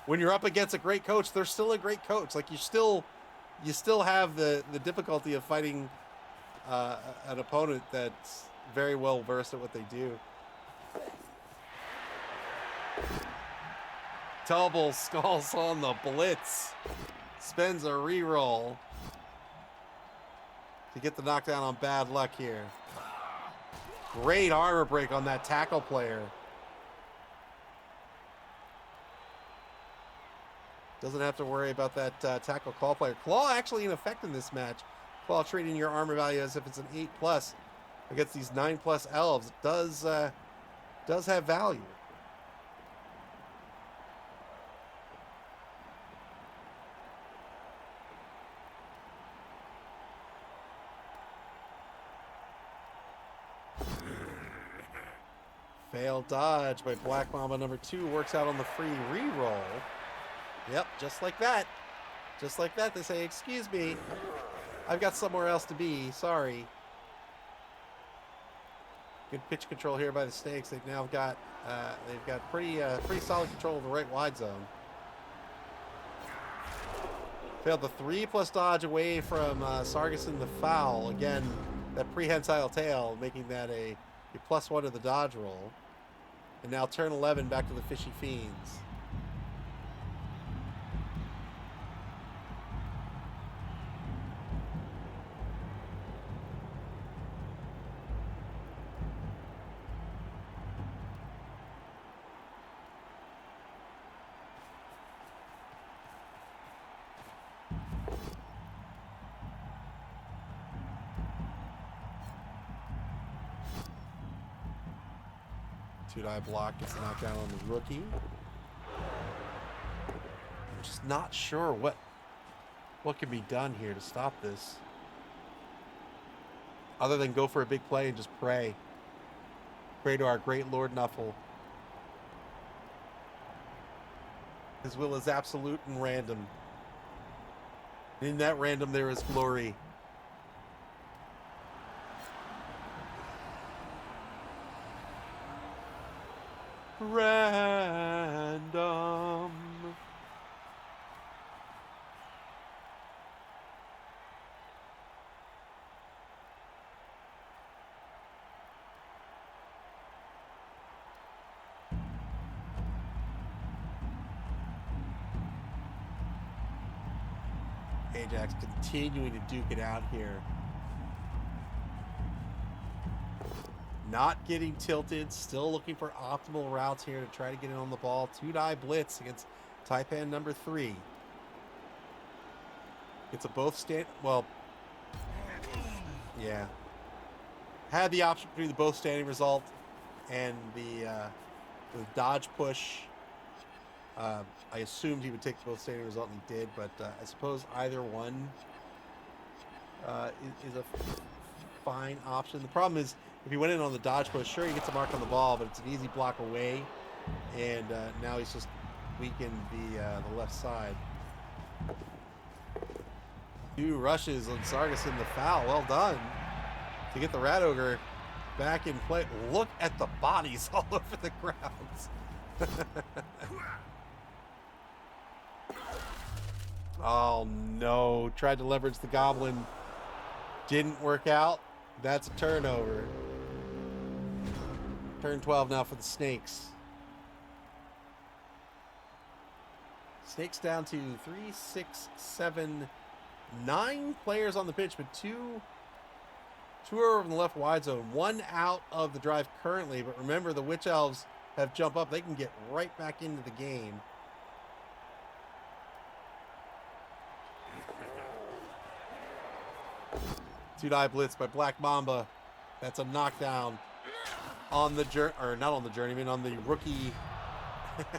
when you're up against a great coach, they're still a great coach. Like, you still have the difficulty of fighting an opponent that's very well versed at what they do. Double skulls on the blitz. Spends a reroll to get the knockdown on bad luck here. Great armor break on that tackle player. Doesn't have to worry about that tackle claw player. Claw actually in effect in this match. Claw treating your armor value as if it's an 8+ against these 9+ elves. It does have value. Failed dodge by Black Mamba number 2 works out on the free reroll. Yep, just like that. Just like that, they say, excuse me, I've got somewhere else to be, sorry. Good pitch control here by the Snakes. They've now got pretty solid control of the right wide zone. Failed the 3+ dodge away from Sargason the foul. Again, that prehensile tail, making that a +1 to the dodge roll. And now turn 11 back to the Fishy Fiends. Two-die block gets knocked down on the rookie. I'm just not sure what can be done here to stop this. Other than go for a big play and just pray. Pray to our great Lord Nuffle. His will is absolute and random. In that random there is glory. Random. Ajax continuing to duke it out here. Not getting tilted, still looking for optimal routes here to try to get in on the ball. Two-die blitz against Taipan number 3. It's a both stand. Well, yeah. Had the option between the both standing result and the dodge push. I assumed he would take the both standing result, and he did, but I suppose either one is a fine option. The problem is, if he went in on the dodge push, sure, he gets a mark on the ball, but it's an easy block away, and now he's just weakened the left side. 2 rushes on Sargason the foul. Well done to get the Rat Ogre back in play. Look at the bodies all over the grounds. Oh no, tried to leverage the Goblin. Didn't work out. That's a turnover. Turn 12 now for the Snakes. Snakes down to 3, 6, 7, 9 players on the pitch, but two are over in the left wide zone. 1 out of the drive currently, but remember the Witch Elves have jumped up. They can get right back into the game. Two-die blitz by Black Mamba. That's a knockdown on the not on the journeyman, on the rookie.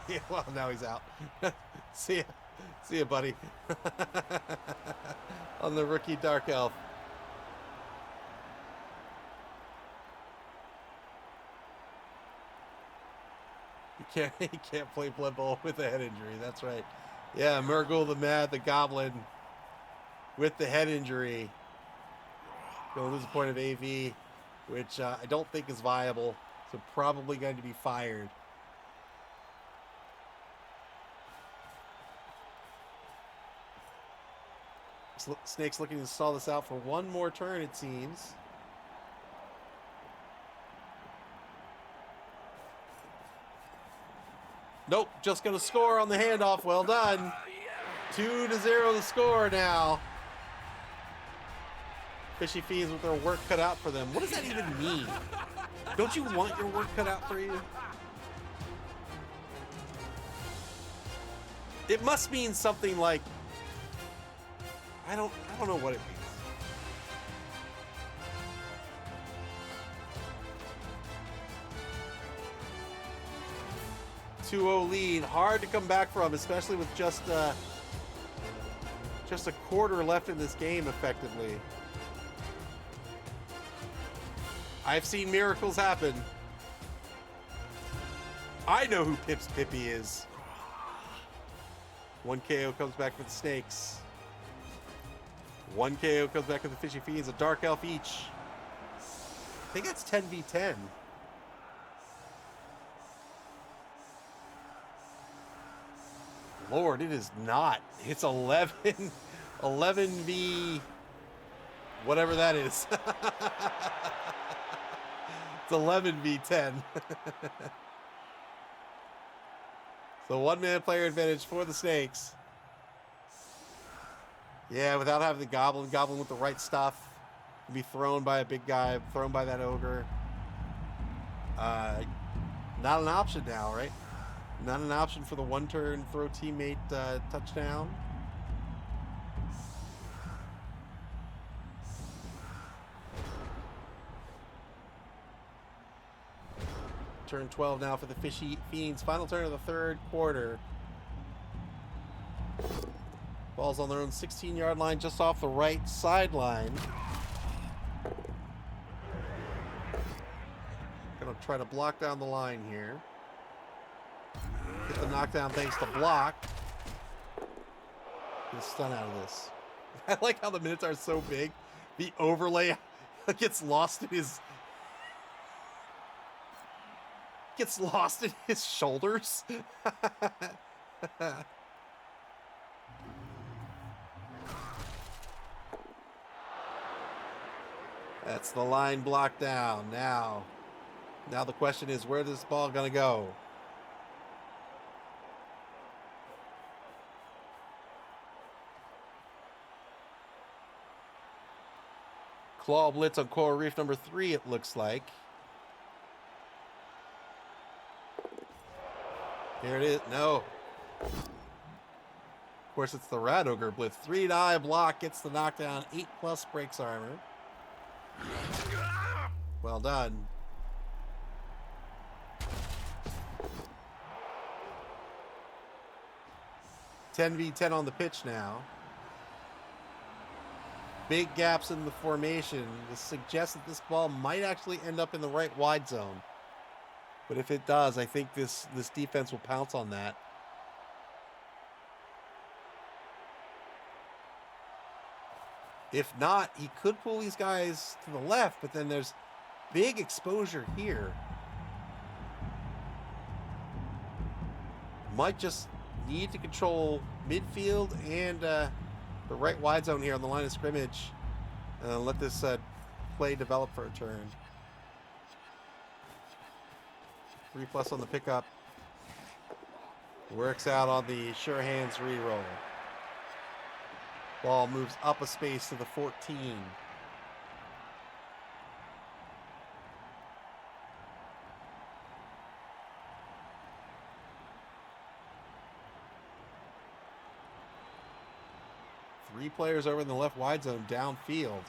Yeah, well, now he's out. See ya, buddy. On the rookie Dark Elf. You can't play Blood Bowl with a head injury. That's right. Yeah, Murgle the Mad, the Goblin, with the head injury. Going to lose a point of AV, which I don't think is viable. So probably going to be fired. Snake's looking to stall this out for one more turn, it seems. Nope, just going to score on the handoff. Well done. 2-0 the score now. Fishy Fiends with their work cut out for them. What does that even mean? Don't you want your work cut out for you? It must mean something like, I don't know what it means. 2-0 lead, hard to come back from, especially with just a quarter left in this game, effectively. I've seen miracles happen. I know who Pip's Pippy is. 1 KO comes back for the snakes. 1 KO comes back for the fishy fiends. A dark elf each. I think that's 10v10. Lord, it is not. It's 11 v whatever that is. It's 11v10. So 1-man player advantage for the snakes. Yeah, without having the goblin with the right stuff. Be thrown by a big guy, thrown by that ogre. Not an option now, right? Not an option for the one-turn throw teammate touchdown. Turn 12 now for the Fishy Fiends. Final turn of the third quarter. Ball's on their own 16-yard line, just off the right sideline. Gonna try to block down the line here. Get the knockdown thanks to block. Get a stun out of this. I like how the minutes are so big. The overlay gets lost in his shoulders. That's the line blocked down. Now the question is, where is this ball gonna go? Claw blitz on Coral Reef number 3, it looks like. Here it is. No. Of course, it's the Rat Ogre blitz. 3-die block, gets the knockdown. 8+ breaks armor. Well done. (10v10) on the pitch now. Big gaps in the formation. This suggests that this ball might actually end up in the right wide zone. But if it does, I think this defense will pounce on that. If not, he could pull these guys to the left, but then there's big exposure here. Might just need to control midfield and the right wide zone here on the line of scrimmage. Let this play develop for a turn. 3+ on the pickup. Works out on the sure hands reroll. Ball moves up a space to the 14. Three players over in the left wide zone downfield.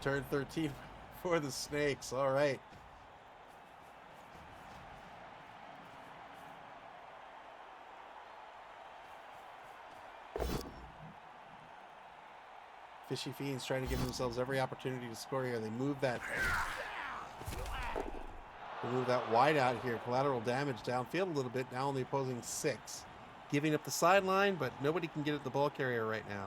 Turn 13 for the Snakes. All right. Fishy Fiends trying to give themselves every opportunity to score here. They move that wide out here. Collateral damage downfield a little bit. Now on the opposing 6. Giving up the sideline, but nobody can get at the ball carrier right now.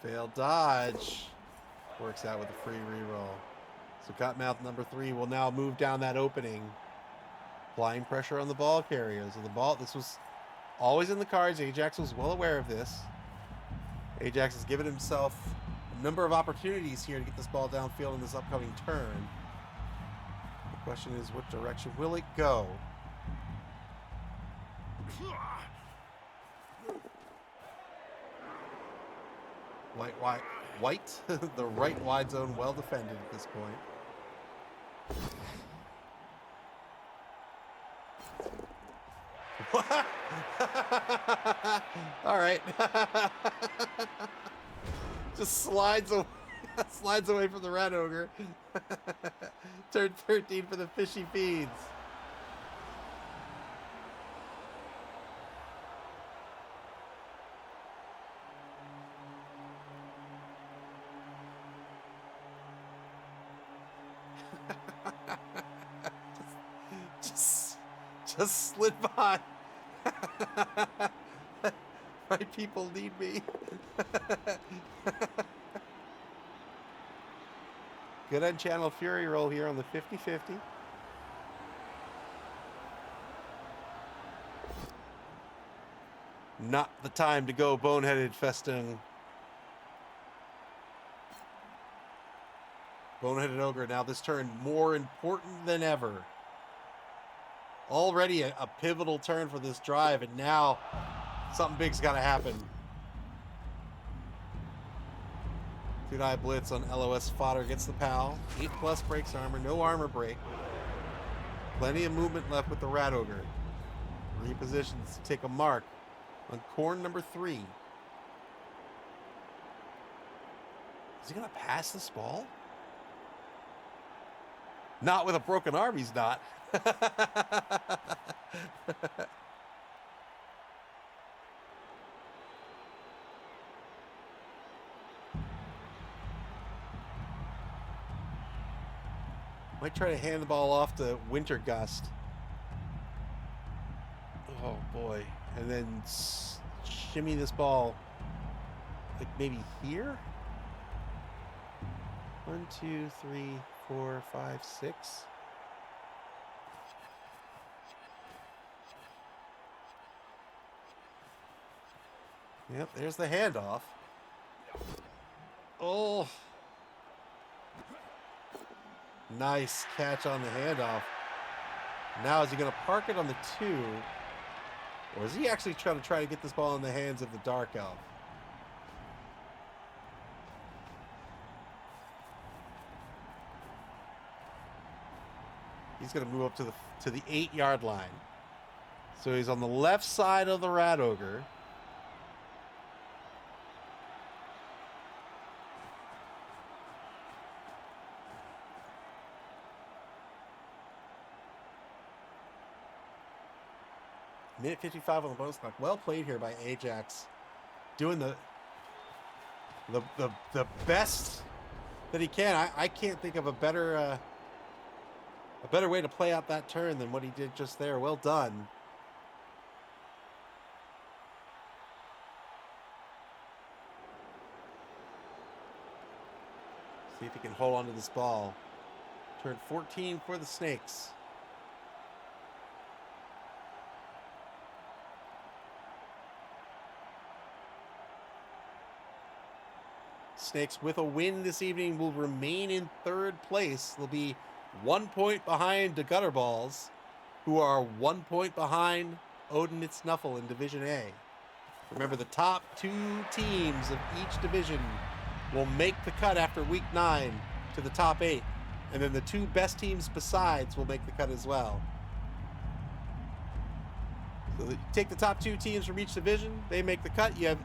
Failed dodge. Works out with a free reroll. So Cottonmouth number 3 will now move down that opening. Applying pressure on the ball carriers. So this was always in the cards. Ajax was well aware of this. Ajax has given himself a number of opportunities here to get this ball downfield in this upcoming turn. The question is, what direction will it go? White. The right wide zone well defended at this point. All right. Just slides away from the Rat Ogre. Turn 13 for the Fishy Fiends. just slid by. My people need me. Good unchanneled fury roll here on the 50-50. Not the time to go boneheaded, Festung. Boneheaded Ogre, now this turn more important than ever. Already a pivotal turn for this drive, and now something big's got to happen. 2-die blitz on LOS fodder, gets the PAL. 8+ breaks armor, no armor break. Plenty of movement left with the Rat Ogre. Repositions to take a mark on corn number 3. Is he going to pass this ball? Not with a broken arm, he's not. Might try to hand the ball off to Wintergust. Oh boy. And then shimmy this ball like maybe here? 1, 2, 3, 4, 5, 6. Yep, there's the handoff. Oh. Nice catch on the handoff. Now is he going to park it on the 2? Or is he actually trying to get this ball in the hands of the Dark Elf? He's going to move up to the 8-yard line. So he's on the left side of the Rat Ogre. Minute 55 on the bonus clock. Well played here by Ajax. Doing the best that he can. I can't think of a better way to play out that turn than what he did just there. Well done. See if he can hold on to this ball. Turn 14 for the Snakes. Snakes with a win this evening will remain in 3rd place. They'll be 1 point behind the Gutterballz, who are 1 point behind Odin and Snuffle in Division A. Remember, the top 2 teams of each division will make the cut after week 9 to the top 8. And then the 2 best teams besides will make the cut as well. So you take the top 2 teams from each division, they make the cut. You have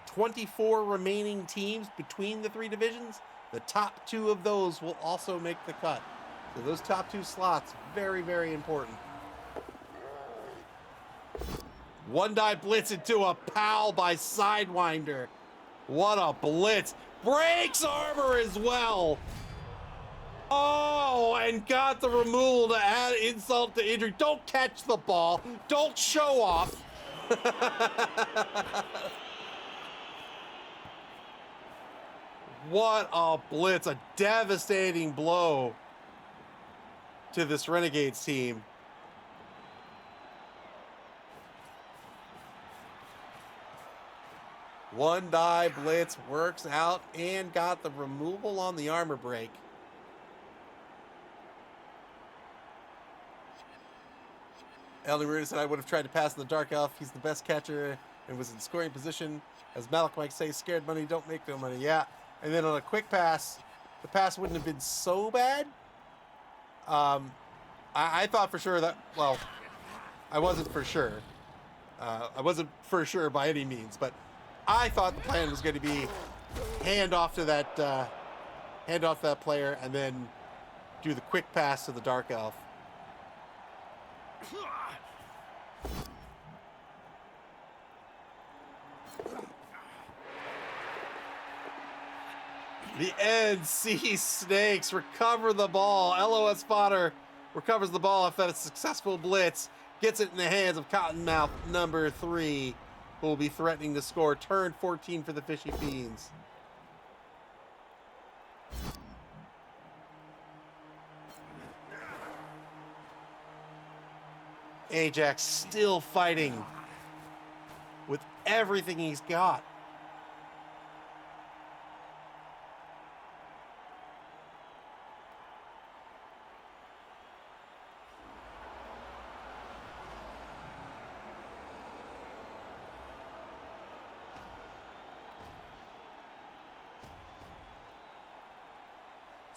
24 remaining teams between the 3 divisions. The top 2 of those will also make the cut. So those top 2 slots, very, very important. 1-die blitz into a PAL by Sidewinder. What a blitz. Breaks armor as well. Oh, and got the removal to add insult to injury. Don't catch the ball. Don't show off. What a blitz. A devastating blow to this Renegades team. One die blitz works out and got the removal on the armor break. Elden Ring said I would have tried to pass the Dark Elf. He's the best catcher and was in scoring position. As Malik might say, scared money don't make no money. Yeah. And then on a quick pass, the pass wouldn't have been so bad. I thought for sure that, well, I wasn't for sure. I wasn't for sure by any means, but I thought the plan was going to be hand off that player and then do the quick pass to the Dark Elf. The NC Snakes recover the ball. LOS Fodder recovers the ball off that successful blitz, gets it in the hands of Cottonmouth number 3, who will be threatening to score. Turn 14 for the Fishy Fiends. Ajax still fighting with everything he's got.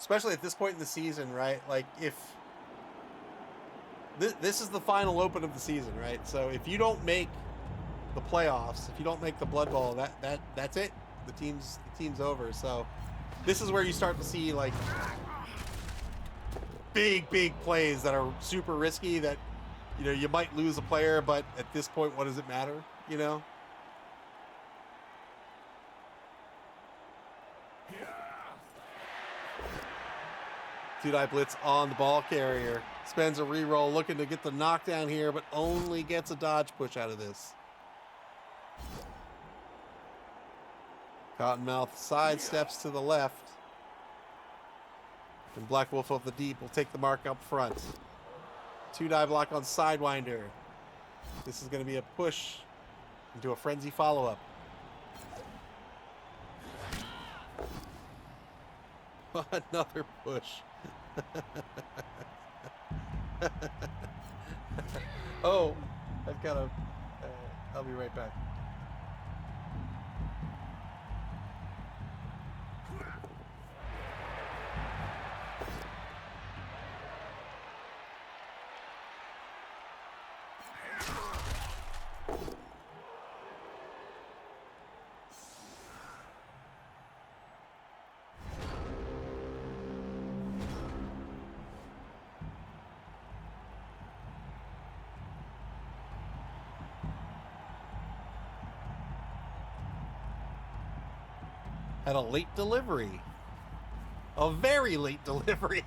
Especially at this point in the season, right? Like, if this is the final open of the season, right? So if you don't make the playoffs, if you don't make the Blood Bowl, that's it. The team's over. So this is where you start to see like big plays that are super risky. That, you know, you might lose a player, but at this point, what does it matter? You know. Two-die blitz on the ball carrier. Spends a reroll looking to get the knockdown here, but only gets a dodge push out of this. Cottonmouth sidesteps to the left. And Black Wolf of the Deep will take the mark up front. Two-die block on Sidewinder. This is going to be a push into a frenzy follow-up. Another push. Oh, I've got to... I'll be right back. Had a late delivery. A very late delivery.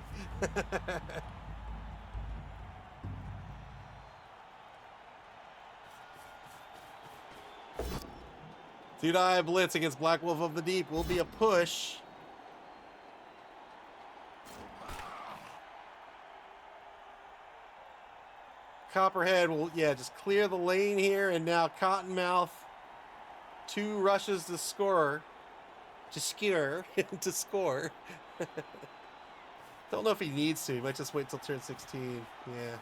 Two-die blitz against Black Wolf of the Deep will be a push. Copperhead will, just clear the lane here, and now Cottonmouth, 2 rushes to score. To score. Don't know if he needs to. He might just wait till turn 16. Yeah.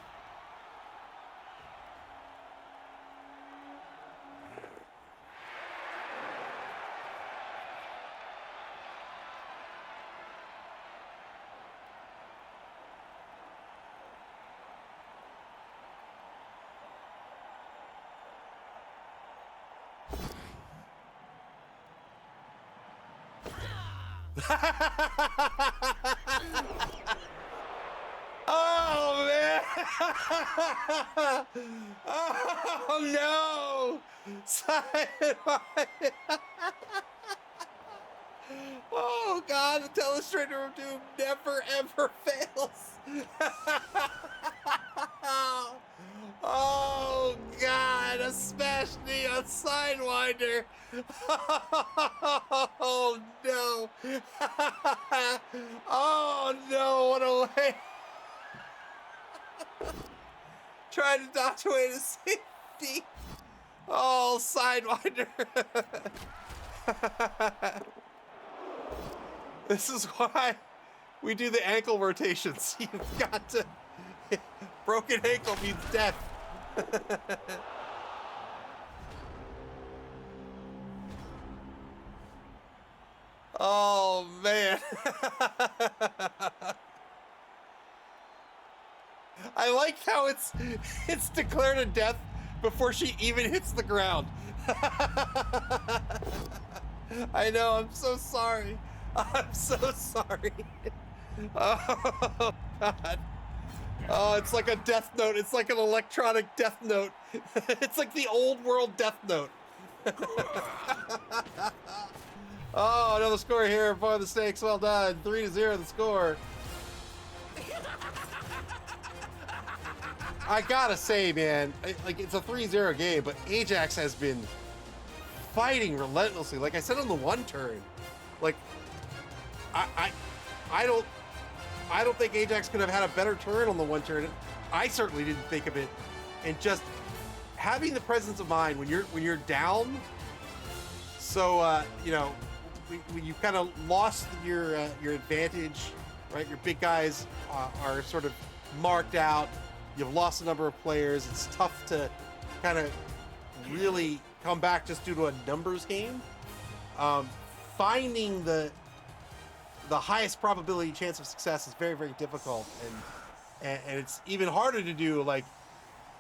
Oh man! Oh no! Oh god, the Telestrator of Doom never ever fails. Oh god, a smash knee on Sidewinder. Oh no. Oh no, what a way. Trying to dodge away to safety. Oh, Sidewinder. This is why we do the ankle rotations. You've got to... Broken ankle means death. Oh, man. I like how it's declared a death before she even hits the ground. I know, I'm so sorry. I'm so sorry. Oh, God. Oh, it's like a death note. It's like an electronic death note. It's like the old world death note. Oh, another score here for the Snakes. Well done. 3-0 the score. I gotta say, man, like it's a 3-0 game, but Ajax has been fighting relentlessly. Like I said on the one turn, like I don't think Ajax could have had a better turn on the one turn. I certainly didn't think of it, and just having the presence of mind when you're down. So you know, when you kind of lost your advantage, right? Your big guys are sort of marked out. You've lost a number of players. It's tough to kind of really come back just due to a numbers game. Finding the highest probability chance of success is very, very difficult, and it's even harder to do like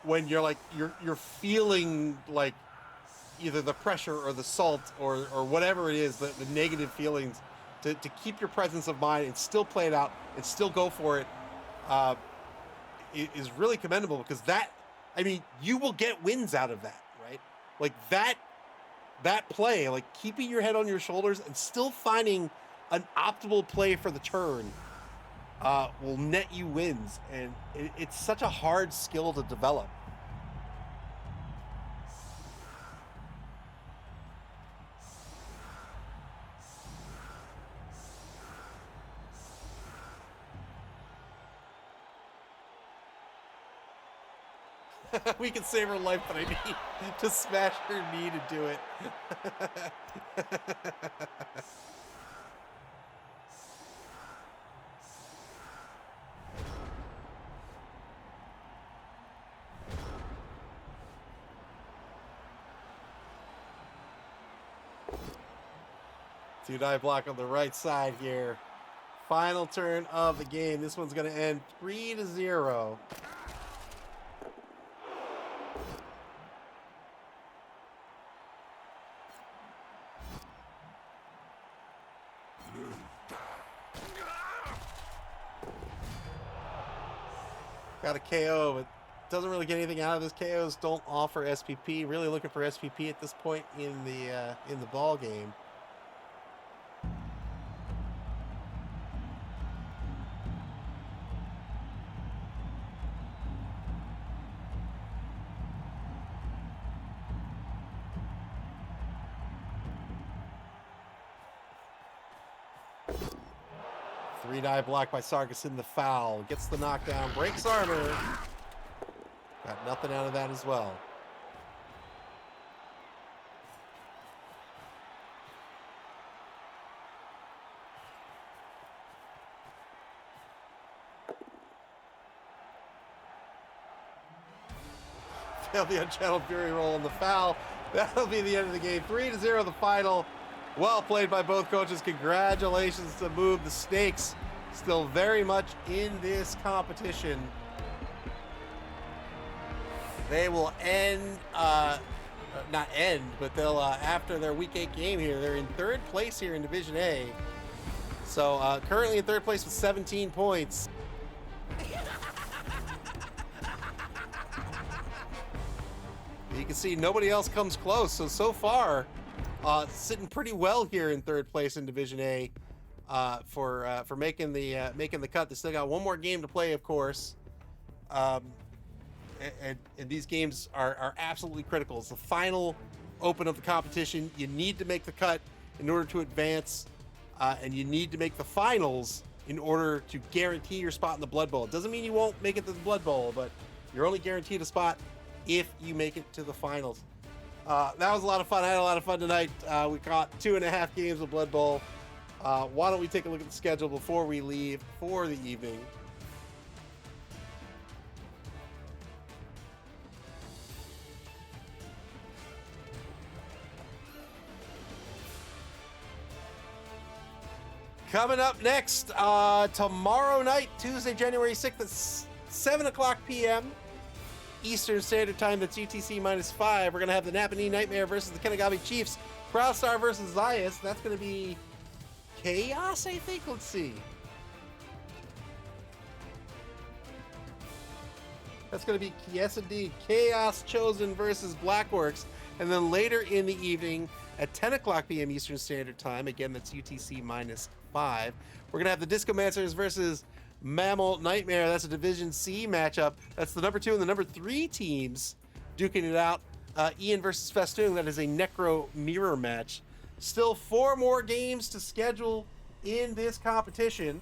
when you're like you're feeling like either the pressure or the salt or whatever it is, the negative feelings, to keep your presence of mind and still play it out and still go for it. Is really commendable, because that, I mean, you will get wins out of that, right? Like that play, like keeping your head on your shoulders and still finding an optimal play for the turn will net you wins, and it's such a hard skill to develop. We can save her life, but I need to smash her knee to do it. Two-die block on the right side here. Final turn of the game. This one's going to end 3-0. Got a KO, but doesn't really get anything out of this. KOs don't offer SPP. Really looking for SPP at this point in the ball game. Three-die block by Sarkison, the foul. Gets the knockdown, breaks armor. Got nothing out of that as well. Failed the unchanneled fury roll on the foul. That'll be the end of the game. 3-0 the final. Well played by both coaches. Congratulations to Move. The Snakes still very much in this competition. They will end, not end, but they'll, after their Week 8 game here, they're in third place here in Division A. So currently in third place with 17 points. You can see nobody else comes close. So far, sitting pretty well here in third place in Division A, for making the cut. They still got one more game to play, of course, and these games are absolutely critical. It's the final open of the competition. You need to make the cut in order to advance, and you need to make the finals in order to guarantee your spot in the Blood Bowl. It doesn't mean you won't make it to the Blood Bowl, but you're only guaranteed a spot if you make it to the finals. That was a lot of fun. I had a lot of fun tonight. We caught 2.5 games of Blood Bowl. Why don't we take a look at the schedule before we leave for the evening? Coming up next, tomorrow night, Tuesday, January 6th at 7 o'clock p.m. Eastern Standard Time. That's UTC -5. We're going to have the Napanee Nightmare versus the Kenegami Chiefs. Crowdstar versus Zayas. That's going to be Chaos, I think. Let's see. That's going to be, yes indeed, Chaos Chosen versus Blackworks. And then later in the evening at 10 o'clock p.m. Eastern Standard Time, again, that's UTC -5, we're going to have the Discomancers versus MAML Nightmare. That's a Division C matchup. That's the number 2 and the number 3 teams duking it out. Ian versus Festoon. That is a Necro mirror match. Still 4 more games to schedule in this competition.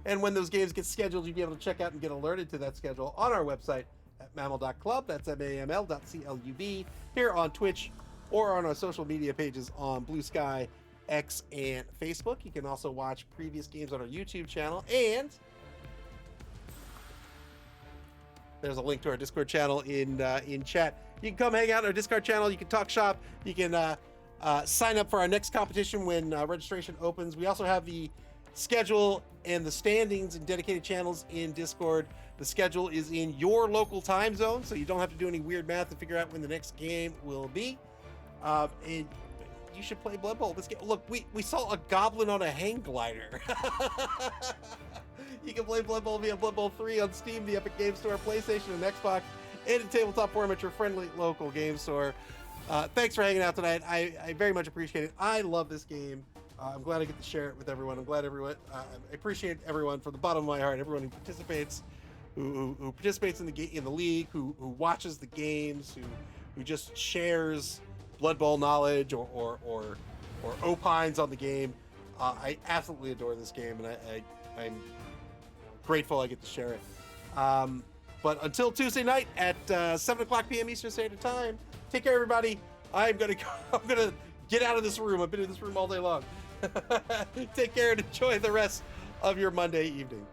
And when those games get scheduled, you'll be able to check out and get alerted to that schedule on our website at maml.club. That's MAML.CLUB. Here on Twitch or on our social media pages on Blue Sky, X, and Facebook. You can also watch previous games on our YouTube channel. And there's a link to our Discord channel in chat. You can come hang out on our Discord channel. You can talk shop. You can sign up for our next competition when registration opens. We also have the schedule and the standings and dedicated channels in Discord. The schedule is in your local time zone, so you don't have to do any weird math to figure out when the next game will be. And you should play Blood Bowl. This game, look, we saw a goblin on a hang glider. You can play Blood Bowl via Blood Bowl 3 on Steam, the Epic Games Store, PlayStation, and Xbox, and in tabletop format, your friendly local game store. Thanks for hanging out tonight. I very much appreciate it. I love this game. I'm glad I get to share it with everyone. I'm glad everyone. I appreciate everyone from the bottom of my heart. Everyone who participates, who participates in the league, who watches the games, who just shares Blood Bowl knowledge or opines on the game. I absolutely adore this game, and I'm grateful I get to share it. But until Tuesday night at 7 o'clock p.m. Eastern Standard Time, take care, everybody. I'm gonna get out of this room. I've been in this room all day long. Take care and enjoy the rest of your Monday evening.